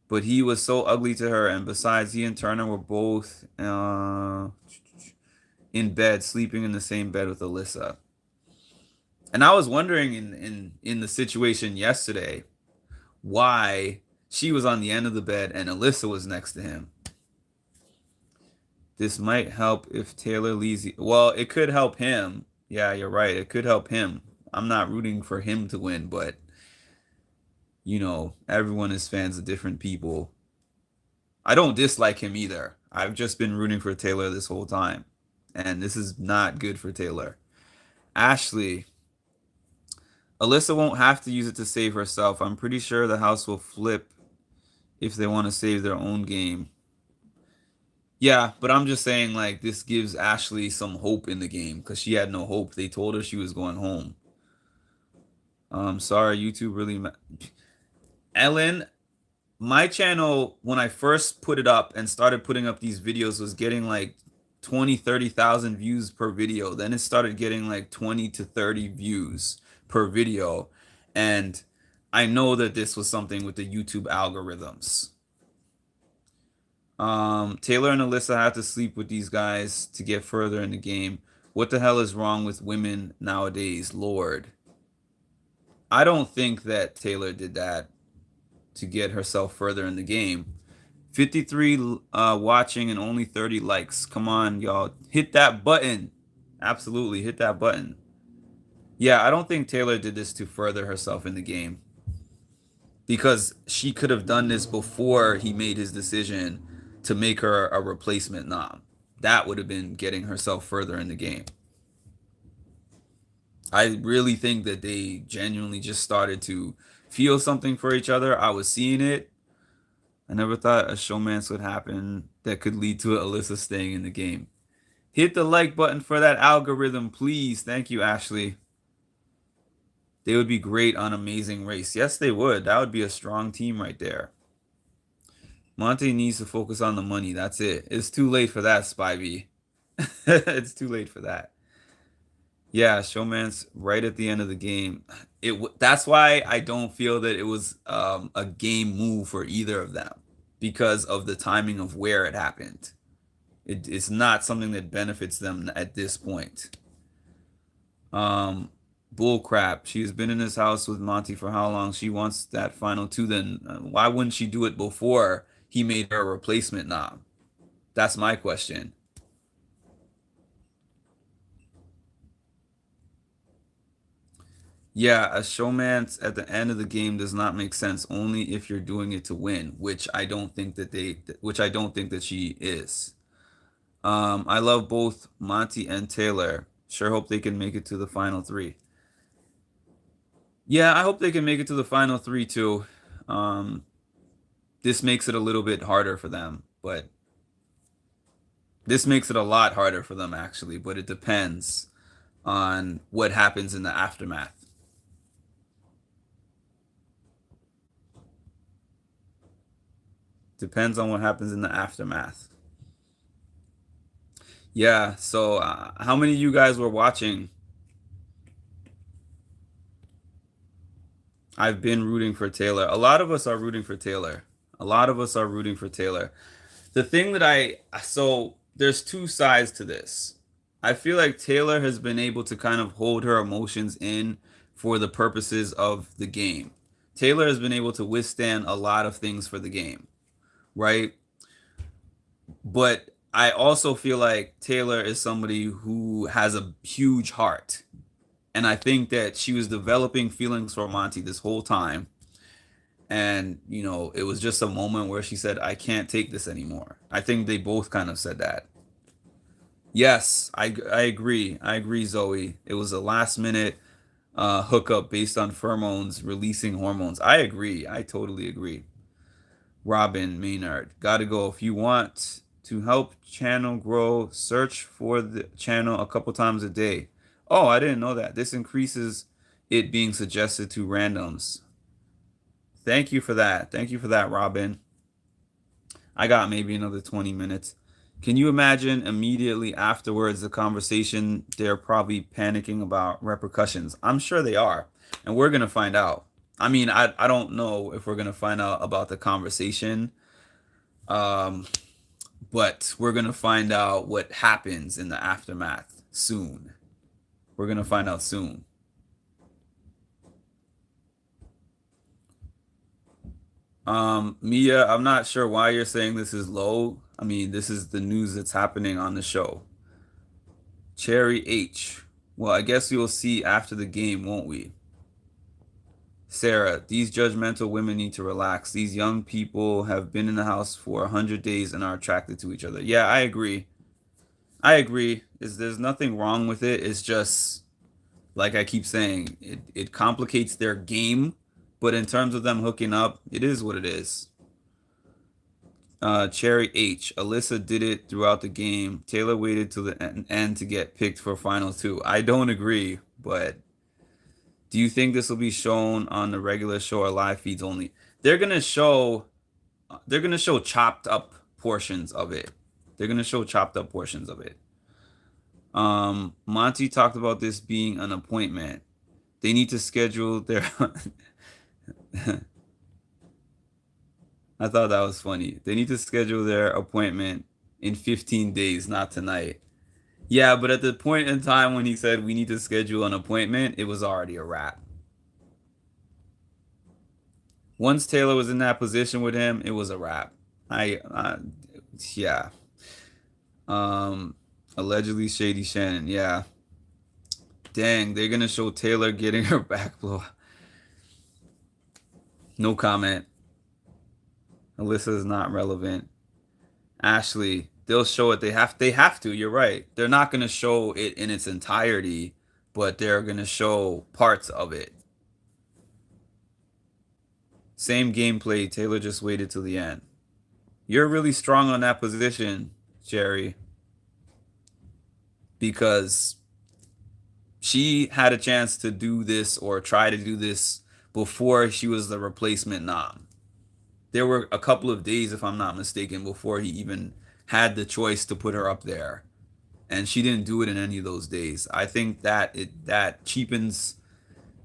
But he was so ugly to her, and besides, he and Turner were both in bed, sleeping in the same bed with Alyssa. And I was wondering in the situation yesterday why she was on the end of the bed and Alyssa was next to him. This might help if Taylor leaves. Well, it could help him. Yeah, you're right. It could help him. I'm not rooting for him to win, but you know, everyone is fans of different people. I don't dislike him either. I've just been rooting for Taylor this whole time. And this is not good for Taylor. Ashley, Alyssa won't have to use it to save herself. I'm pretty sure the house will flip if they want to save their own game. Yeah, but I'm just saying, like, this gives Ashley some hope in the game because she had no hope. They told her she was going home. Sorry, YouTube really. Ellen, my channel, when I first put it up and started putting up these videos, was getting like 20, 30,000 views per video. Then it started getting like 20 to 30 views per video. And I know that this was something with the YouTube algorithms. Taylor and Alyssa have to sleep with these guys to get further in the game. What the hell is wrong with women nowadays, Lord? I don't think that Taylor did that to get herself further in the game. 53 watching and only 30 likes. Come on, y'all. Hit that button. Absolutely, hit that button. Yeah, I don't think Taylor did this to further herself in the game. Because she could have done this before he made his decision to make her a replacement nom. That would have been getting herself further in the game. I really think that they genuinely just started to feel something for each other. I was seeing it. I never thought a showmance would happen that could lead to Alyssa staying in the game. Hit the like button for that algorithm, please. Thank you, Ashley. They would be great on Amazing Race. Yes, they would. That would be a strong team right there. Monte needs to focus on the money. That's it. It's too late for that, Spivey. It's too late for that. Yeah, Showman's right at the end of the game. That's why I don't feel that it was a game move for either of them because of the timing of where it happened. It's not something that benefits them at this point. Um, Bull crap. She's been in this house with Monty for how long? She wants that final two. Then why wouldn't she do it before he made her a replacement knob? That's my question. Yeah, a showman's at the end of the game does not make sense only if you're doing it to win, which I don't think that she is. I love both Monty and Taylor. Sure hope they can make it to the final three. Yeah, I hope they can make it to the final three too. Um, this makes it a little bit harder for them, but this makes it a lot harder for them actually, but it depends on what happens in the aftermath. Depends on what happens in the aftermath. Yeah, so how many of you guys were watching? I've been rooting for Taylor. A lot of us are rooting for Taylor. A lot of us are rooting for Taylor. The thing that so there's two sides to this. I feel like Taylor has been able to kind of hold her emotions in for the purposes of the game. Taylor has been able to withstand a lot of things for the game, right? But I also feel like Taylor is somebody who has a huge heart. And I think that she was developing feelings for Monty this whole time. And, it was just a moment where she said, I can't take this anymore. I think they both kind of said that. Yes, I agree. I agree, Zoe. It was a last minute hookup based on pheromones releasing hormones. I agree. I totally agree. Robin Maynard, gotta go. If you want to help channel grow, search for the channel a couple times a day. Oh, I didn't know that. This increases it being suggested to randoms. Thank you for that. Thank you for that, Robin. I got maybe another 20 minutes. Can you imagine immediately afterwards the conversation? They're probably panicking about repercussions. I'm sure they are. And we're going to find out. I mean, I don't know if we're going to find out about the conversation, um, but we're going to find out what happens in the aftermath soon. We're going to find out soon. Mia, I'm not sure why you're saying this is low. I mean, this is the news that's happening on the show. Cherry H. Well, I guess we'll see after the game, won't we? Sarah, these judgmental women need to relax. These young people have been in the house for 100 days and are attracted to each other. Yeah, I agree. I agree. There's nothing wrong with it. It's just like I keep saying, it complicates their game, but in terms of them hooking up, it is what it is. Cherry H. Alyssa did it throughout the game. Taylor waited till the end to get picked for final two. I don't agree, but do you think this will be shown on the regular show or live feeds only? They're gonna show they're gonna show chopped up portions of it. They're gonna show chopped up portions of it. Monty talked about this being an appointment. They need to schedule their I thought that was funny. They need to schedule their appointment in 15 days, not tonight. Yeah, but at the point in time when he said we need to schedule an appointment, it was already a wrap. Once Taylor was in that position with him, it was a wrap. Yeah. Um, Allegedly Shady Shannon. Yeah. Dang, they're gonna show Taylor getting her back blow. No comment. Alyssa is not relevant. Ashley, they'll show it. They have to. You're right. They're not gonna show it in its entirety, but they're gonna show parts of it. Same gameplay. Taylor just waited till the end. You're really strong on that position, Jerry, because she had a chance to do this or try to do this before she was the replacement nom. There were a couple of days, if I'm not mistaken, before he even had the choice to put her up there. and she didn't do it in any of those days. I think that that cheapens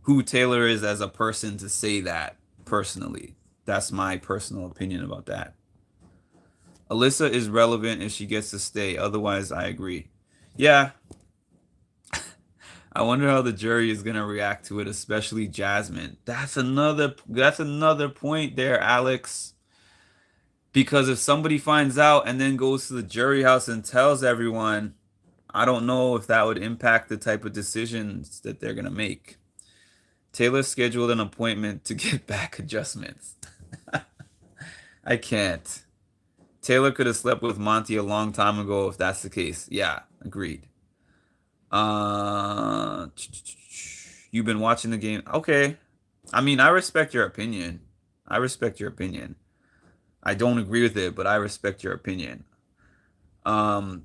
who Taylor is as a person to say that personally. That's my personal opinion about that. Alyssa is relevant if she gets to stay. Otherwise, I agree. Yeah, I wonder how the jury is gonna react to it, especially Jasmine. That's another point there, Alex. Because if somebody finds out and then goes to the jury house and tells everyone, I don't know if that would impact the type of decisions that they're gonna make. Taylor scheduled an appointment to get back adjustments. I can't. Taylor could have slept with Monte a long time ago if that's the case. Yeah, agreed. Uh, you've been watching the game. Okay. I mean, I respect your opinion. I respect your opinion. I don't agree with it, but I respect your opinion.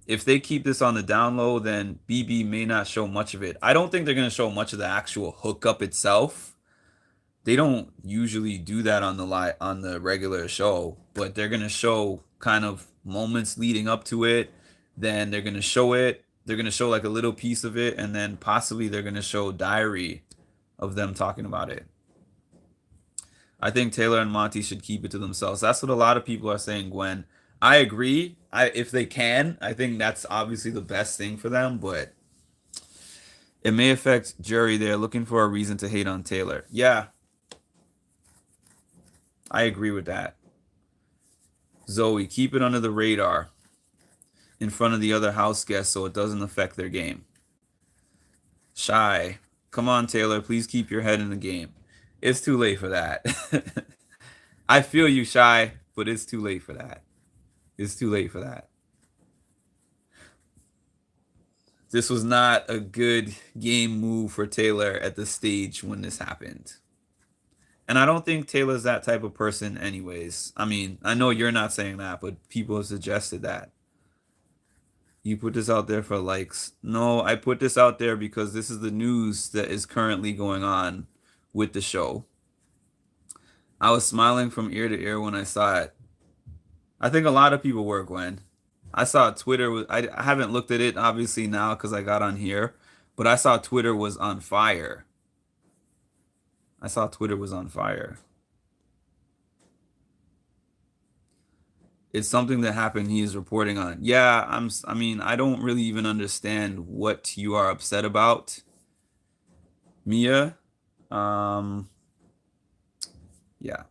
If they keep this on the down low, then BB may not show much of it. I don't think they're going to show much of the actual hookup itself. They don't usually do that on the regular show, but they're going to show kind of moments leading up to it. Then they're going to show it. They're going to show like a little piece of it, and then possibly they're going to show diary of them talking about it. I think Taylor and Monty should keep it to themselves. That's what a lot of people are saying, Gwen. I agree. If they can, I think that's obviously the best thing for them, but it may affect jury. They're looking for a reason to hate on Taylor. Yeah, I agree with that. Zoe, keep it under the radar in front of the other house guests so it doesn't affect their game. Shy, come on, Taylor, please keep your head in the game. It's too late for that. I feel you, Shy, but it's too late for that. It's too late for that. This was not a good game move for Taylor at the stage when this happened. And I don't think Taylor's that type of person, anyways. I mean, I know you're not saying that, but people have suggested that. You put this out there for likes. No, I put this out there because this is the news that is currently going on with the show. I was smiling from ear to ear when I saw it. I think a lot of people were, Gwen. I saw Twitter I haven't looked at it obviously now because I got on here, but I saw Twitter was on fire. I saw Twitter was on fire. It's something that happened he is reporting on. Yeah, I mean, I don't really even understand what you are upset about. Mia, um yeah.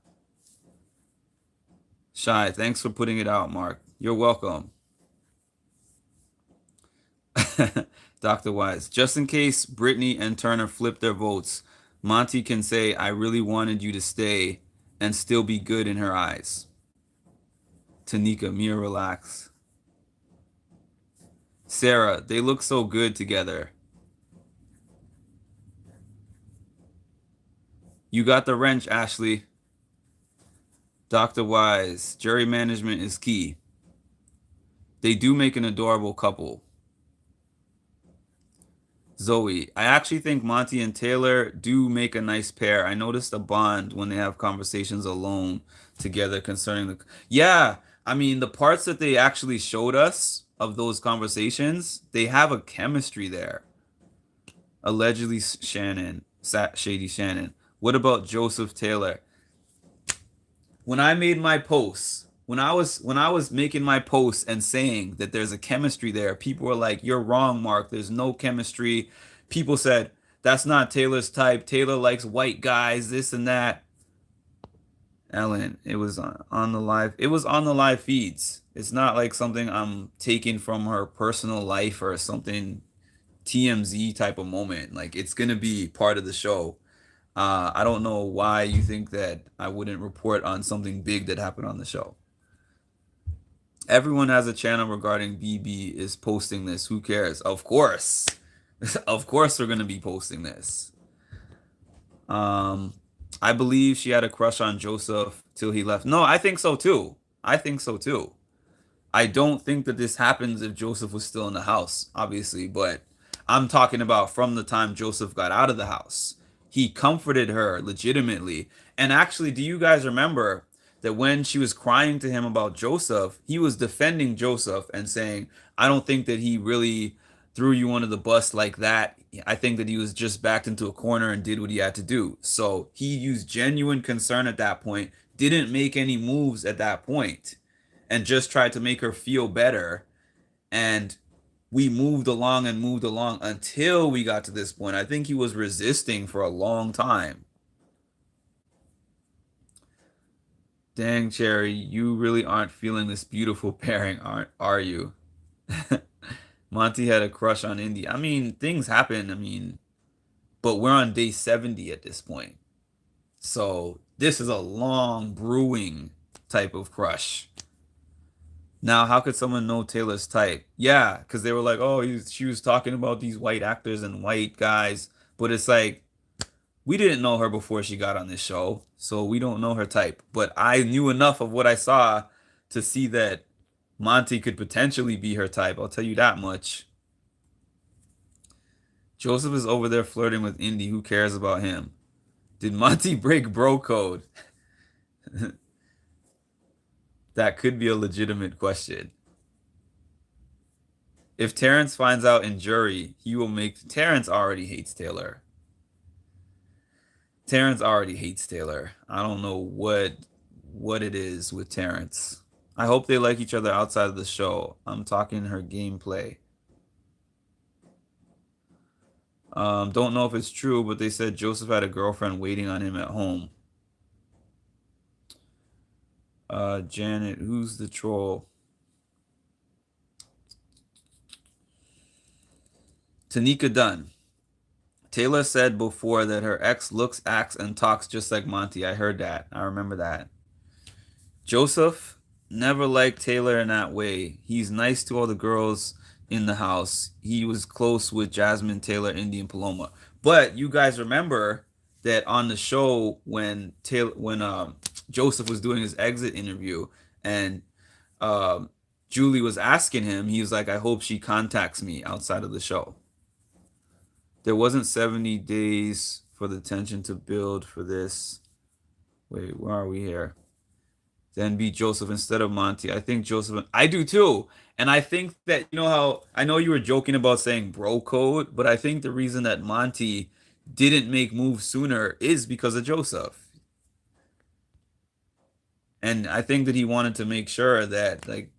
Shy, thanks for putting it out, Mark. You're welcome. Dr. Wise, just in case Brittany and Turner flip their votes, Monty can say, I really wanted you to stay and still be good in her eyes. Tanika, Mia, relax. Sarah, they look so good together. You got the wrench, Ashley. Dr. Wise, jury management is key. They do make an adorable couple. Zoe, I actually think Monty and Taylor do make a nice pair. I noticed a bond when they have conversations alone together concerning the. Yeah, I mean, the parts that they actually showed us of those conversations, they have a chemistry there. Allegedly, Shannon, Shady Shannon. What about Joseph Taylor? When I made my posts, when I was making my posts and saying that there's a chemistry there, people were like, "You're wrong, Mark. There's no chemistry." People said that's not Taylor's type. Taylor likes white guys, this and that. Ellen, it was on the live. It was on the live feeds. It's not like something I'm taking from her personal life or something TMZ type of moment. Like it's gonna be part of the show. I don't know why you think that I wouldn't report on something big that happened on the show. Everyone has a channel regarding BB is posting this. Who cares? Of course. Of course we're going to be posting this. I believe she had a crush on Joseph till he left. No, I think so too. I think so too. I don't think that this happens if Joseph was still in the house, obviously, but I'm talking about from the time Joseph got out of the house. He comforted her legitimately. And actually, do you guys remember? that when she was crying to him about Joseph, he was defending Joseph and saying, I don't think that he really threw you under the bus like that. I think that he was just backed into a corner and did what he had to do. So he used genuine concern at that point, didn't make any moves at that point, and just tried to make her feel better. And we moved along until we got to this point. I think he was resisting for a long time. Dang, Cherry, you really aren't feeling this beautiful pairing, aren't are you? Monty had a crush on Indy. I mean, things happen. I mean, but we're on day 70 at this point. So this is a long brewing type of crush. Now, how could someone know Taylor's type? Yeah, because they were like, oh, she was talking about these white actors and white guys. But it's like, we didn't know her before she got on this show. So we don't know her type. But I knew enough of what I saw to see that Monty could potentially be her type. I'll tell you that much. Joseph is over there flirting with Indy. Who cares about him? Did Monty break bro code? That could be a legitimate question. If Terrence finds out in jury, he will make. Terrence already hates Taylor. Terrence already hates Taylor. I don't know what it is with Terrence. I hope they like each other outside of the show. I'm talking her gameplay. Don't know if it's true, but they said Joseph had a girlfriend waiting on him at home. Janet, who's the troll? Tanika Dunn. Taylor said before that her ex looks, acts, and talks just like Monty. I heard that. I remember that. Joseph never liked Taylor in that way. He's nice to all the girls in the house. He was close with Jasmine, Taylor, Indy, and Paloma. But you guys remember that on the show when Joseph was doing his exit interview and Julie was asking him, he was like, I hope she contacts me outside of the show. There wasn't 70 days for the tension to build for this. Wait, where are we here? Then beat Joseph instead of Monty. I think Joseph, I do too. And I think that, you know how, I know you were joking about saying bro code, but I think the reason that Monty didn't make moves sooner is because of Joseph. And I think that he wanted to make sure that, like,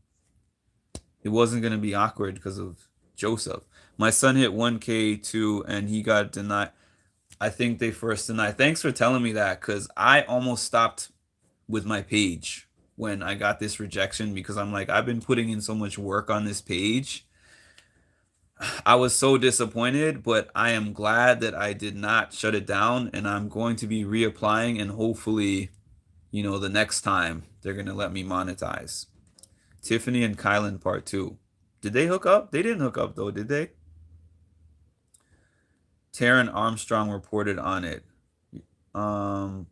it wasn't going to be awkward because of Joseph. My son hit 1K too, and he got denied. I think they first denied. Thanks for telling me that because I almost stopped with my page when I got this rejection because I'm like, I've been putting in so much work on this page. I was so disappointed, but I am glad that I did not shut it down and I'm going to be reapplying and hopefully, the next time they're going to let me monetize. Tiffany and Kylan part 2. Did they hook up? They didn't hook up though, did they? Taryn Armstrong reported on it. Um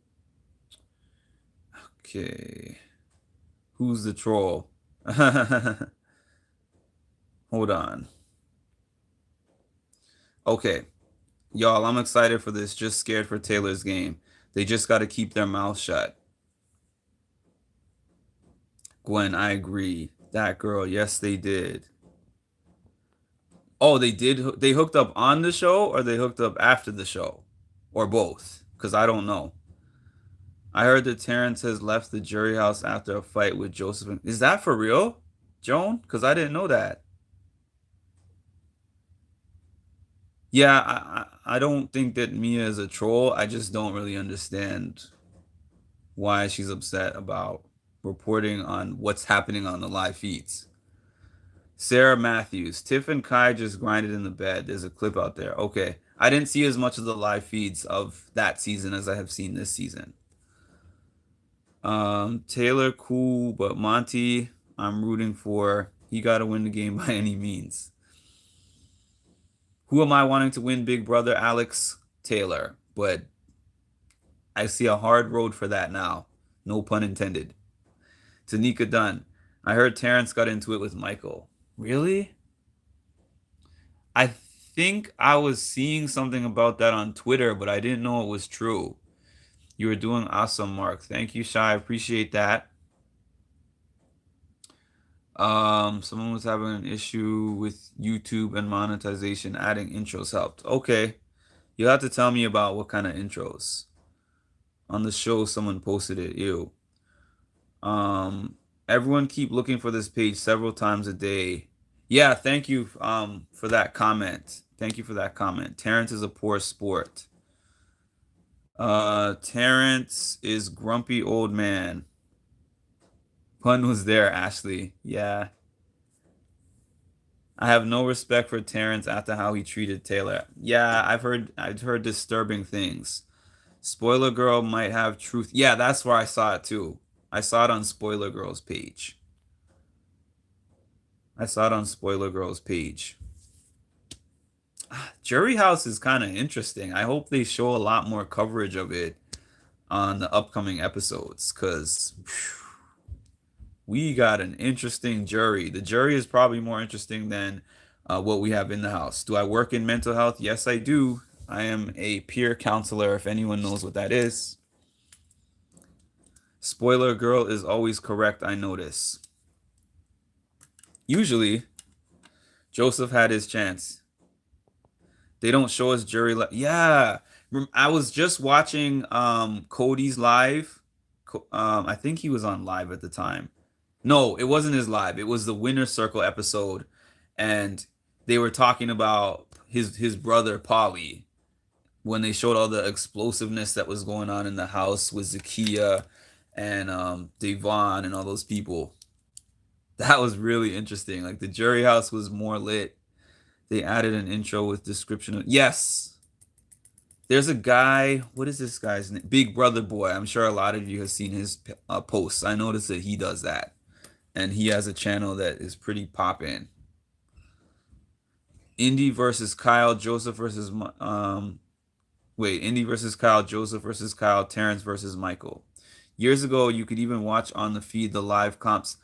okay. Who's the troll? Hold on. Okay. Y'all, I'm excited for this. Just scared for Taylor's game. They just got to keep their mouth shut. Gwen, I agree. That girl, yes, they did. Oh, they did. They hooked up on the show or they hooked up after the show? Or both? Because I don't know. I heard that Terrence has left the jury house after a fight with Joseph. Is that for real, Joan? Because I didn't know that. Yeah, I don't think that Mia is a troll. I just don't really understand why she's upset about reporting on what's happening on the live feeds. Sarah Matthews, Tiff and Kai just grinded in the bed. There's a clip out there. Okay. I didn't see as much of the live feeds of that season as I have seen this season. Taylor, cool, but Monty, I'm rooting for. He got to win the game by any means. Who am I wanting to win, Big Brother? Alex Taylor. But I see a hard road for that now. No pun intended. Tanika Dunn. I heard Terrence got into it with Michael. Really? I think I was seeing something about that on Twitter, but I didn't know it was true. You are doing awesome, Mark. Thank you, Shy. Appreciate that. Someone was having an issue with YouTube and monetization. Adding intros helped. Okay. You'll have to tell me about what kind of intros. On the show, someone posted it. Ew. Um, Everyone keep looking for this page several times a day. Yeah, thank you for that comment. Thank you for that comment. Terrence is a poor sport. Terrence is grumpy old man. Pun was there, Ashley. Yeah. I have no respect for Terrence after how he treated Taylor. Yeah, I've heard disturbing things. Spoiler Girl might have truth. Yeah, that's where I saw it too. I saw it on Spoiler Girl's page. I saw it on Spoiler Girl's page. Jury House is kind of interesting. I hope they show a lot more coverage of it on the upcoming episodes because we got an interesting jury. The jury is probably more interesting than what we have in the house. Do I work in mental health? Yes, I do. I am a peer counselor, if anyone knows what that is. Spoiler Girl is always correct, I notice. Usually, Joseph had his chance. They don't show us jury. Yeah, I was just watching Cody's live. I think he was on live at the time. No, it wasn't his live. It was the Winner Circle episode, and they were talking about his brother Polly when they showed all the explosiveness that was going on in the house with Zakia and Devon and all those people. That was really interesting. Like the jury house was more lit. They added an intro with description of yes. There's a guy. What is this guy's name? Big Brother Boy. I'm sure a lot of you have seen his posts. I noticed that he does that, and he has a channel that is pretty poppin'. Indy versus Kyle, Joseph versus Indy versus Kyle, Joseph versus Kyle, Terrence versus Michael. Years ago, you could even watch on the feed the live comps.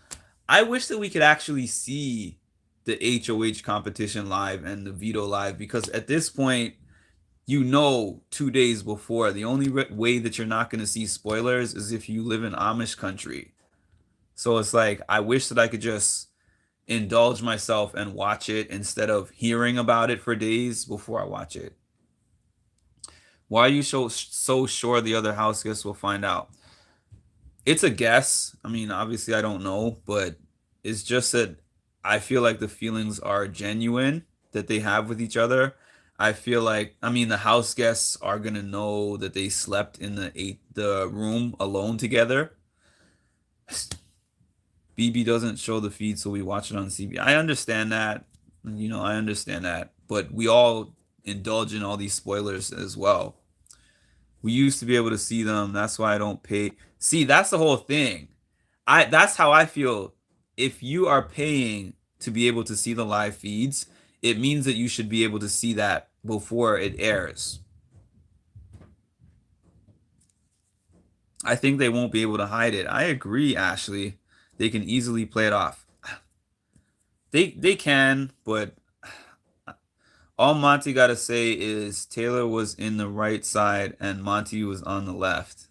I wish that we could actually see the HOH competition live and the veto live because at this point, 2 days before. The only way that you're not going to see spoilers is if you live in Amish country. So it's like, I wish that I could just indulge myself and watch it instead of hearing about it for days before I watch it. Why are you so sure the other house guests will find out? It's a guess. I mean, obviously I don't know, but it's just that I feel like the feelings are genuine that they have with each other. I feel like, I mean, the house guests are gonna know that they slept in the room alone together. BB doesn't show the feed, so we watch it on CB. I understand that, I understand that, but we all indulge in all these spoilers as well. We used to be able to see them. That's why I don't pay. See, that's the whole thing. That's how I feel. If you are paying to be able to see the live feeds, it means that you should be able to see that before it airs. I think they won't be able to hide it. I agree, Ashley. They can easily play it off. They can, but all Monte got to say is Taylor was in the right side and Monte was on the left.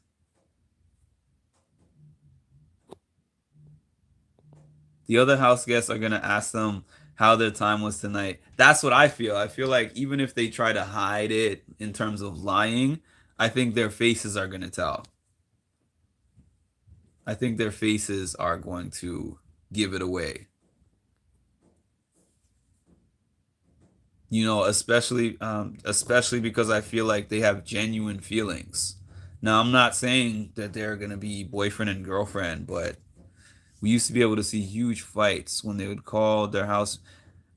The other house guests are going to ask them how their time was tonight. That's what I feel. I feel like even if they try to hide it in terms of lying, I think their faces are going to tell. I think their faces are going to give it away. Especially because I feel like they have genuine feelings. Now, I'm not saying that they're going to be boyfriend and girlfriend, but we used to be able to see huge fights when they would call their house.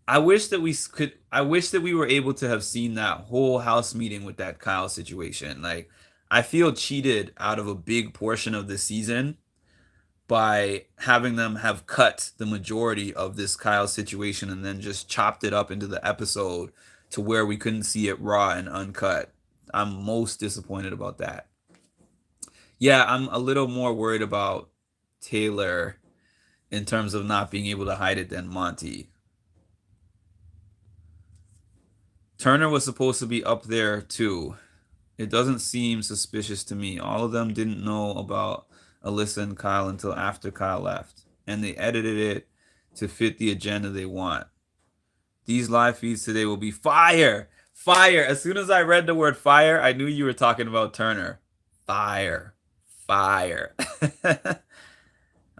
I wish that we were able to have seen that whole house meeting with that Kyle situation. Like, I feel cheated out of a big portion of the season by having them have cut the majority of this Kyle situation and then just chopped it up into the episode to where we couldn't see it raw and uncut. I'm most disappointed about that. Yeah, I'm a little more worried about Taylor in terms of not being able to hide it than Monte. Turner was supposed to be up there too. It doesn't seem suspicious to me. All of them didn't know about Alyssa and Kyle until after Kyle left, and they edited it to fit the agenda they want. These live feeds today will be fire! Fire! As soon as I read the word fire, I knew you were talking about Turner. Fire. Fire.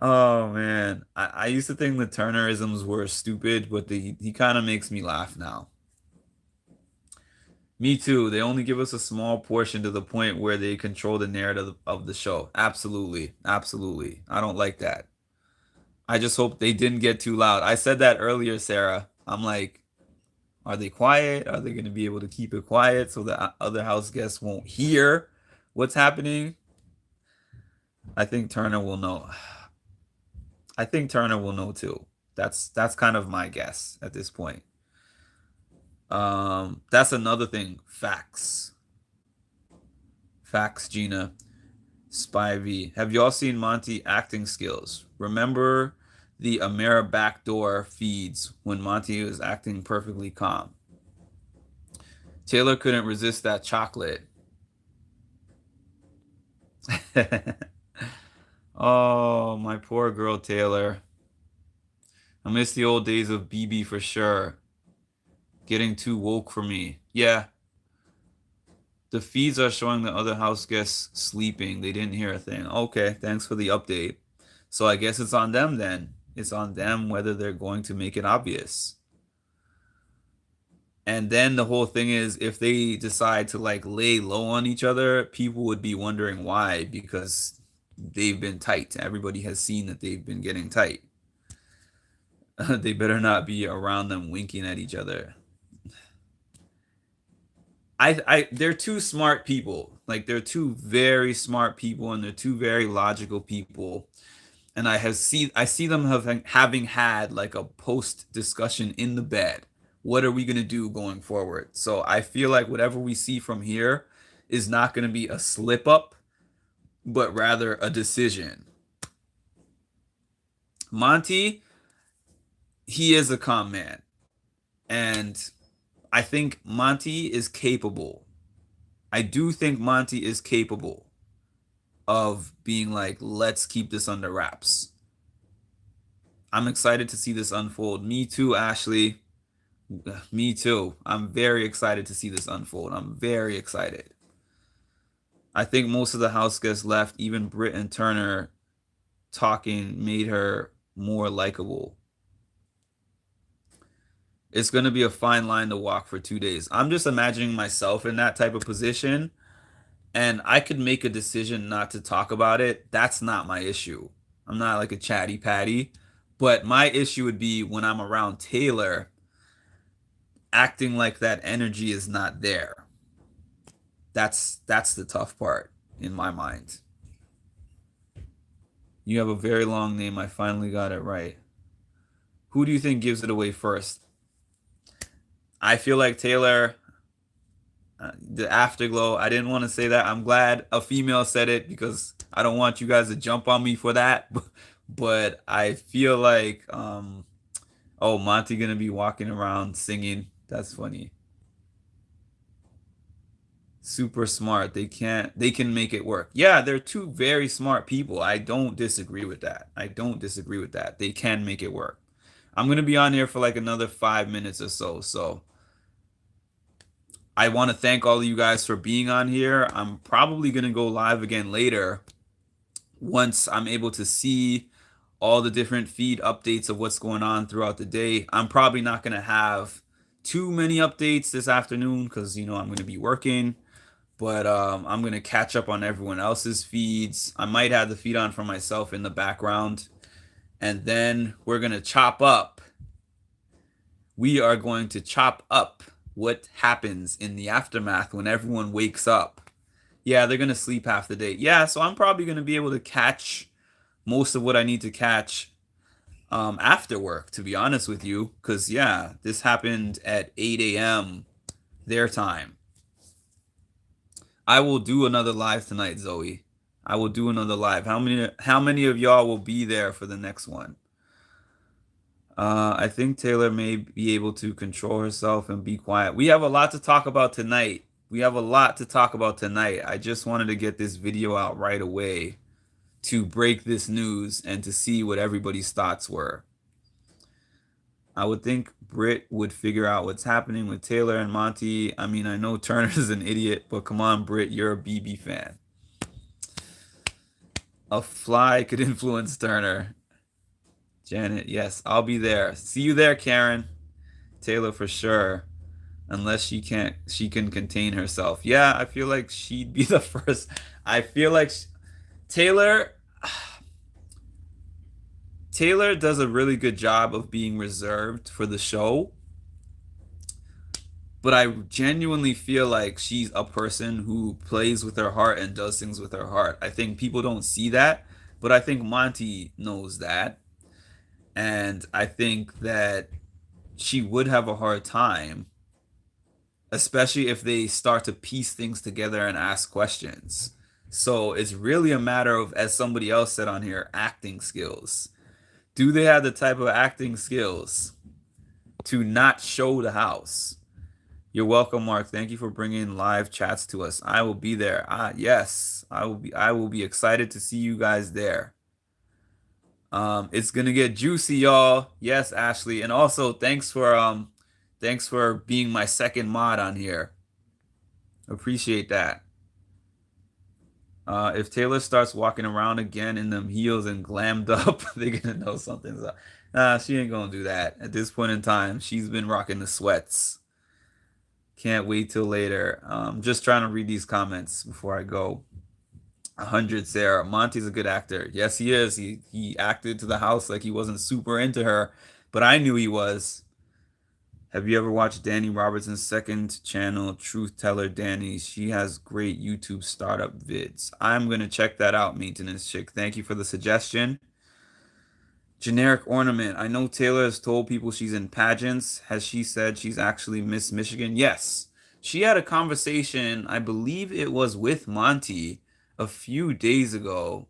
Oh man. I used to think the Turnerisms were stupid, but he kind of makes me laugh now. Me too. They only give us a small portion to the point where they control the narrative of the show. Absolutely. Absolutely. I don't like that. I just hope they didn't get too loud. I said that earlier, Sarah. I'm like, are they quiet? Are they going to be able to keep it quiet so the other house guests won't hear what's happening? I think Turner will know. I think Turner will know too. That's kind of my guess at this point. That's another thing. Facts. Facts, Gina. Spivey. Have y'all seen Monte acting skills? Remember the Amara backdoor feeds when Monte was acting perfectly calm. Taylor couldn't resist that chocolate. Oh, my poor girl Taylor. I miss the old days of BB for sure. Getting too woke for me. Yeah, the feeds are showing the other house guests sleeping. They didn't hear a thing. Okay, thanks for the update. So I guess it's on them then. It's on them whether they're going to make it obvious. And then the whole thing is if they decide to like lay low on each other, people would be wondering why because they've been tight. Everybody has seen that they've been getting tight. They better not be around them winking at each other. They're two smart people. Like they're two very smart people and they're two very logical people. And I see them having had like a post discussion in the bed. What are we gonna do going forward? So I feel like whatever we see from here is not gonna be a slip up, but rather a decision. Monte, he is a calm man. And I think Monte is capable. I do think Monte is capable of being like, let's keep this under wraps. I'm excited to see this unfold. Me too, Ashley. Me too. I'm very excited to see this unfold. I'm very excited. I think most of the house guests left. Even Britt and Turner talking made her more likable. It's going to be a fine line to walk for 2 days. I'm just imagining myself in that type of position, and I could make a decision not to talk about it. That's not my issue. I'm not like a chatty patty, but my issue would be when I'm around Taylor, acting like that energy is not there. That's the tough part in my mind. You have a very long name. I finally got it right. Who do you think gives it away first? I feel like Taylor, the afterglow. I didn't want to say that. I'm glad a female said it because I don't want you guys to jump on me for that. But I feel like, oh, Monty gonna be walking around singing. That's funny. Super smart. They can make it work. Yeah, they're two very smart people. I don't disagree with that. I don't disagree with that. They can make it work. I'm gonna be on here for like another 5 minutes or so. So I want to thank all of you guys for being on here. I'm probably gonna go live again later once I'm able to see all the different feed updates of what's going on throughout the day. I'm probably not gonna have too many updates this afternoon because I'm gonna be working. But I'm gonna catch up on everyone else's feeds. I might have the feed on for myself in the background, and then we're gonna chop up. We are going to chop up what happens in the aftermath when everyone wakes up. Yeah, they're gonna sleep half the day. Yeah, so I'm probably gonna be able to catch most of what I need to catch after work, to be honest with you, because yeah, this happened at 8 a.m. their time. I will do another live tonight, Zoe. I will do another live. How many of y'all will be there for the next one? I think Taylor may be able to control herself and be quiet. We have a lot to talk about tonight. We have a lot to talk about tonight. I just wanted to get this video out right away to break this news and to see what everybody's thoughts were. I would think Britt would figure out what's happening with Taylor and Monte. I mean, I know Turner's an idiot, but come on, Britt, you're a BB fan. A fly could influence Turner. Janet, yes, I'll be there. See you there, Karen. Taylor for sure. Unless she can contain herself. Yeah, I feel like she'd be the first. I feel like Taylor Taylor does a really good job of being reserved for the show, but I genuinely feel like she's a person who plays with her heart and does things with her heart. I think people don't see that, but I think Monte knows that. And I think that she would have a hard time, especially if they start to piece things together and ask questions. So it's really a matter of, as somebody else said on here, acting skills. Do they have the type of acting skills to not show the house? You're welcome, Mark. Thank you for bringing live chats to us. I will be there. Yes, I will be. I will be excited to see you guys there. It's gonna get juicy, y'all. Yes, Ashley, and also thanks for being my second mod on here. Appreciate that. If Taylor starts walking around again in them heels and glammed up, they're gonna know something's up. Nah, she ain't gonna do that. At this point in time, she's been rocking the sweats. Can't wait till later. Just trying to read these comments before I go. 100 Sarah. Monty's a good actor. Yes, he is. He acted to the house like he wasn't super into her, but I knew he was. Have you ever watched Danny Robertson's second channel, Truth Teller Danny? She has great YouTube startup vids. I'm gonna check that out, Maintenance Chick. Thank you for the suggestion. Generic ornament. I know Taylor has told people she's in pageants. Has she said she's actually Miss Michigan? Yes. She had a conversation, I believe it was with Monte a few days ago,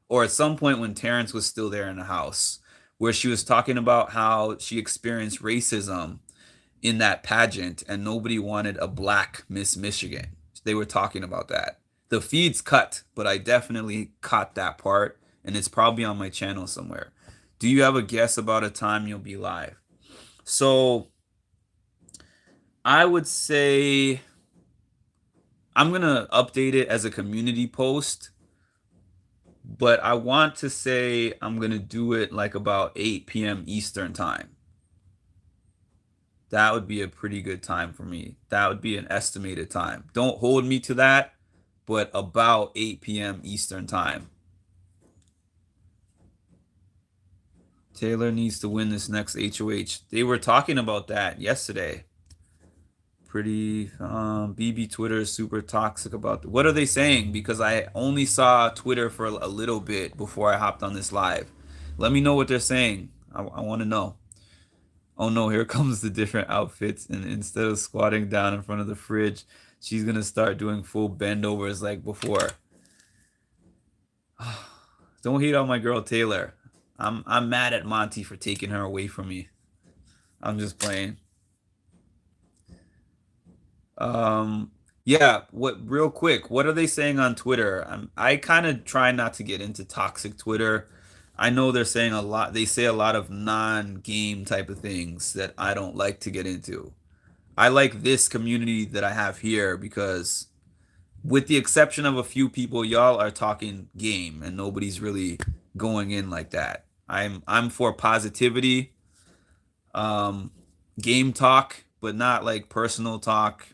or at some point when Terrence was still there in the house, where she was talking about how she experienced racism in that pageant and nobody wanted a black Miss Michigan. They were talking about that. The feed's cut, but I definitely caught that part, and it's probably on my channel somewhere. Do you have a guess about a time you'll be live? So I would say I'm going to update it as a community post, but I want to say I'm going to do it like about 8 p.m. Eastern time. That would be a pretty good time for me. That would be an estimated time. Don't hold me to that, but about 8 p.m. Eastern time. Taylor needs to win this next HOH. They were talking about that yesterday. Pretty BB Twitter is super toxic about what are they saying? Because I only saw Twitter for a little bit before I hopped on this live. Let me know what they're saying. I want to know. Oh no, here comes the different outfits. And instead of squatting down in front of the fridge, she's gonna start doing full bend overs like before. Don't hate on my girl Taylor. I'm mad at Monty for taking her away from me. I'm just playing. Yeah, what real quick, what are they saying on Twitter? I kind of try not to get into toxic Twitter. I know they're saying a lot. They say a lot of non-game type of things that I don't like to get into. I like this community that I have here because with the exception of a few people, y'all are talking game and nobody's really going in like that. I'm for positivity, game talk, but not like personal talk.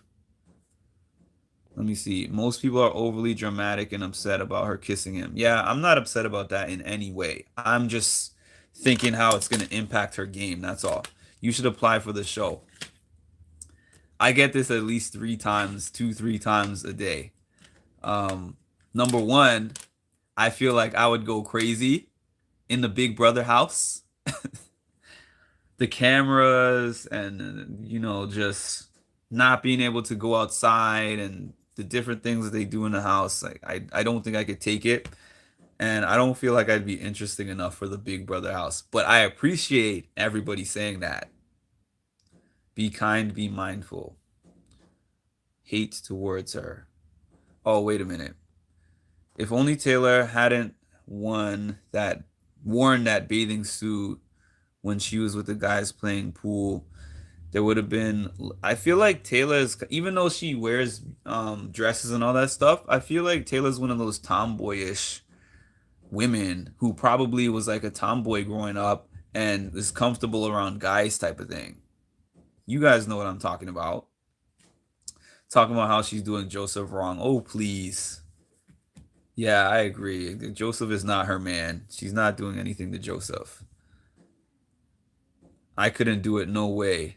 Let me see. Most people are overly dramatic and upset about her kissing him. Yeah, I'm not upset about that in any way. I'm just thinking how it's going to impact her game. That's all. You should apply for the show. I get this at least 3 times, 3 times a day. Number one, I feel like I would go crazy in the Big Brother house. The cameras and, just not being able to go outside and the different things that they do in the house. Like I don't think I could take it. And I don't feel like I'd be interesting enough for the Big Brother house. But I appreciate everybody saying that. Be kind, be mindful. hate towards her. Oh, wait a minute. If only Taylor hadn't won that worn that bathing suit when she was with the guys playing pool, there would have been. I feel like Taylor's, even though she wears dresses and all that stuff, I feel like Taylor's one of those tomboyish women who probably was like a tomboy growing up and is comfortable around guys type of thing. You guys know what I'm talking about. Talking about how she's doing Joseph wrong. Oh, please. Yeah, I agree. Joseph is not her man. She's not doing anything to Joseph. I couldn't do it. No way.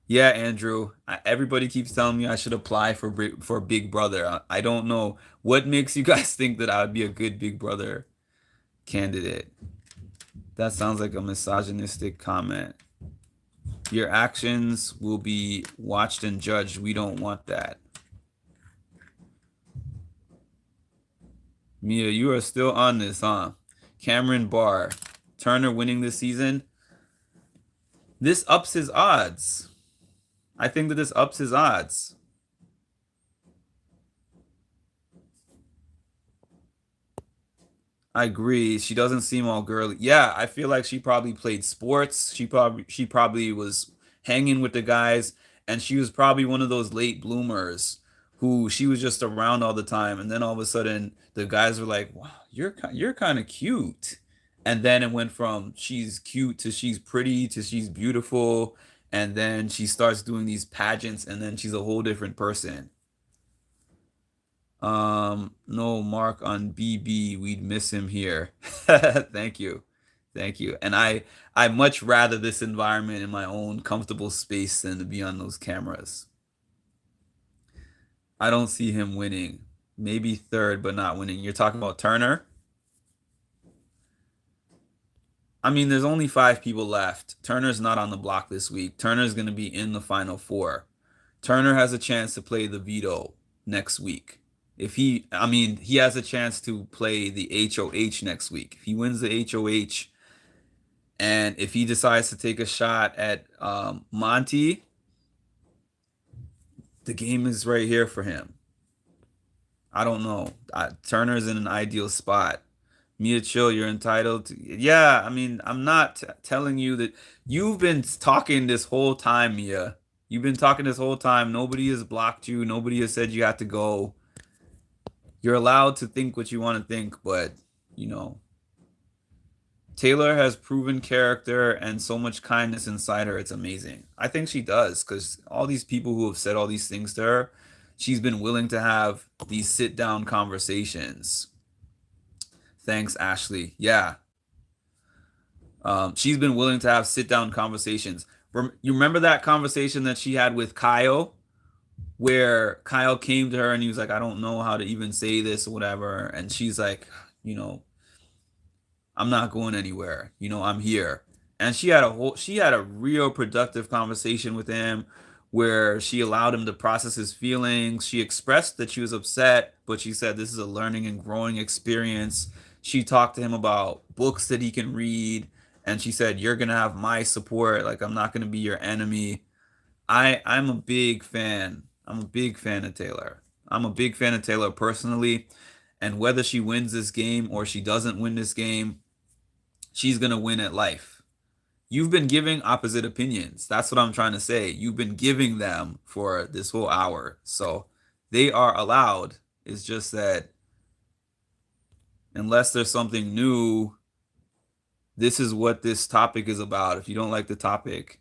Yeah, Andrew. Everybody keeps telling me I should apply for Big Brother. I don't know what makes you guys think that I would be a good Big Brother candidate. That sounds like a misogynistic comment. Your actions will be watched and judged. We don't want that. Mia, you are still on this, huh? Cameron Barr. Turner winning this season. This ups his odds. I think that this ups his odds. I agree. She doesn't seem all girly. Yeah, I feel like she probably played sports. She probably was hanging with the guys, and she was probably one of those late bloomers who she was just around all the time, and then all of a sudden the guys were like, "Wow, you're kind of cute," and then it went from she's cute to she's pretty to she's beautiful, and then she starts doing these pageants, and then she's a whole different person. No mark on BB. We'd miss him here. Thank you. Thank you. And I much rather this environment in my own comfortable space than to be on those cameras. I don't see him winning. Maybe third, but not winning. You're talking about Turner? I mean, there's only five people left. Turner's not on the block this week. Turner's going to be in the final four. Turner has a chance to play the veto next week. I mean, he has a chance to play the HOH next week. If he wins the HOH, and if he decides to take a shot at Monte, the game is right here for him. I don't know. Turner's in an ideal spot. Mia Chill, you're entitled to. Yeah, I mean, I'm not telling you that you've been talking this whole time, Mia. You've been talking this whole time. Nobody has blocked you. Nobody has said you have to go. You're allowed to think what you want to think, but you know, Taylor has proven character and so much kindness inside her. It's amazing. I think she does because all these people who have said all these things to her, she's been willing to have these sit down conversations. Thanks, Ashley. Yeah. She's been willing to have sit down conversations. You remember that conversation that she had with Kyle, where Kyle came to her and he was like, I don't know how to even say this or whatever. And she's like, you know, I'm not going anywhere. You know, I'm here. And she had a real productive conversation with him where she allowed him to process his feelings. She expressed that she was upset, but she said this is a learning and growing experience. She talked to him about books that he can read, and she said, "You're going to have my support. Like I'm not going to be your enemy." I'm a big fan. I'm a big fan of Taylor. I'm a big fan of Taylor personally, and whether she wins this game or she doesn't win this game, she's going to win at life. You've been giving opposite opinions. That's what I'm trying to say. You've been giving them for this whole hour. So they are allowed. It's just that unless there's something new, this is what this topic is about. If you don't like the topic,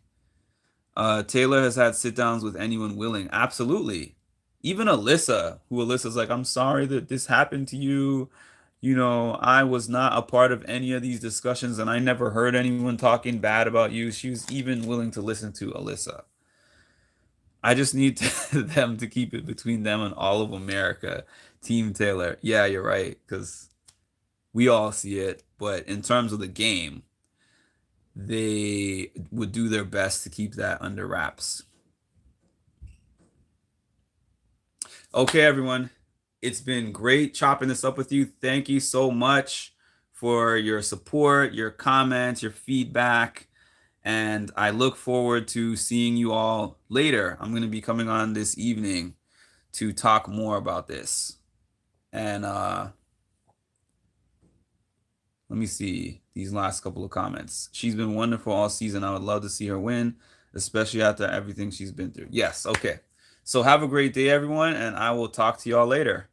Taylor has had sit downs with anyone willing. Absolutely. Even Alyssa, who Alyssa's like, I'm sorry that this happened to you. You know, I was not a part of any of these discussions and I never heard anyone talking bad about you. She was even willing to listen to Alyssa. I just need them to keep it between them and all of America. Team Taylor. Yeah, you're right. Because we all see it. But in terms of the game, they would do their best to keep that under wraps. Okay, everyone. It's been great chopping this up with you. Thank you so much for your support, your comments, your feedback. And I look forward to seeing you all later. I'm going to be coming on this evening to talk more about this. And let me see these last couple of comments. She's been wonderful all season. I would love to see her win, especially after everything she's been through. Yes. Okay. So have a great day, everyone. And I will talk to y'all later.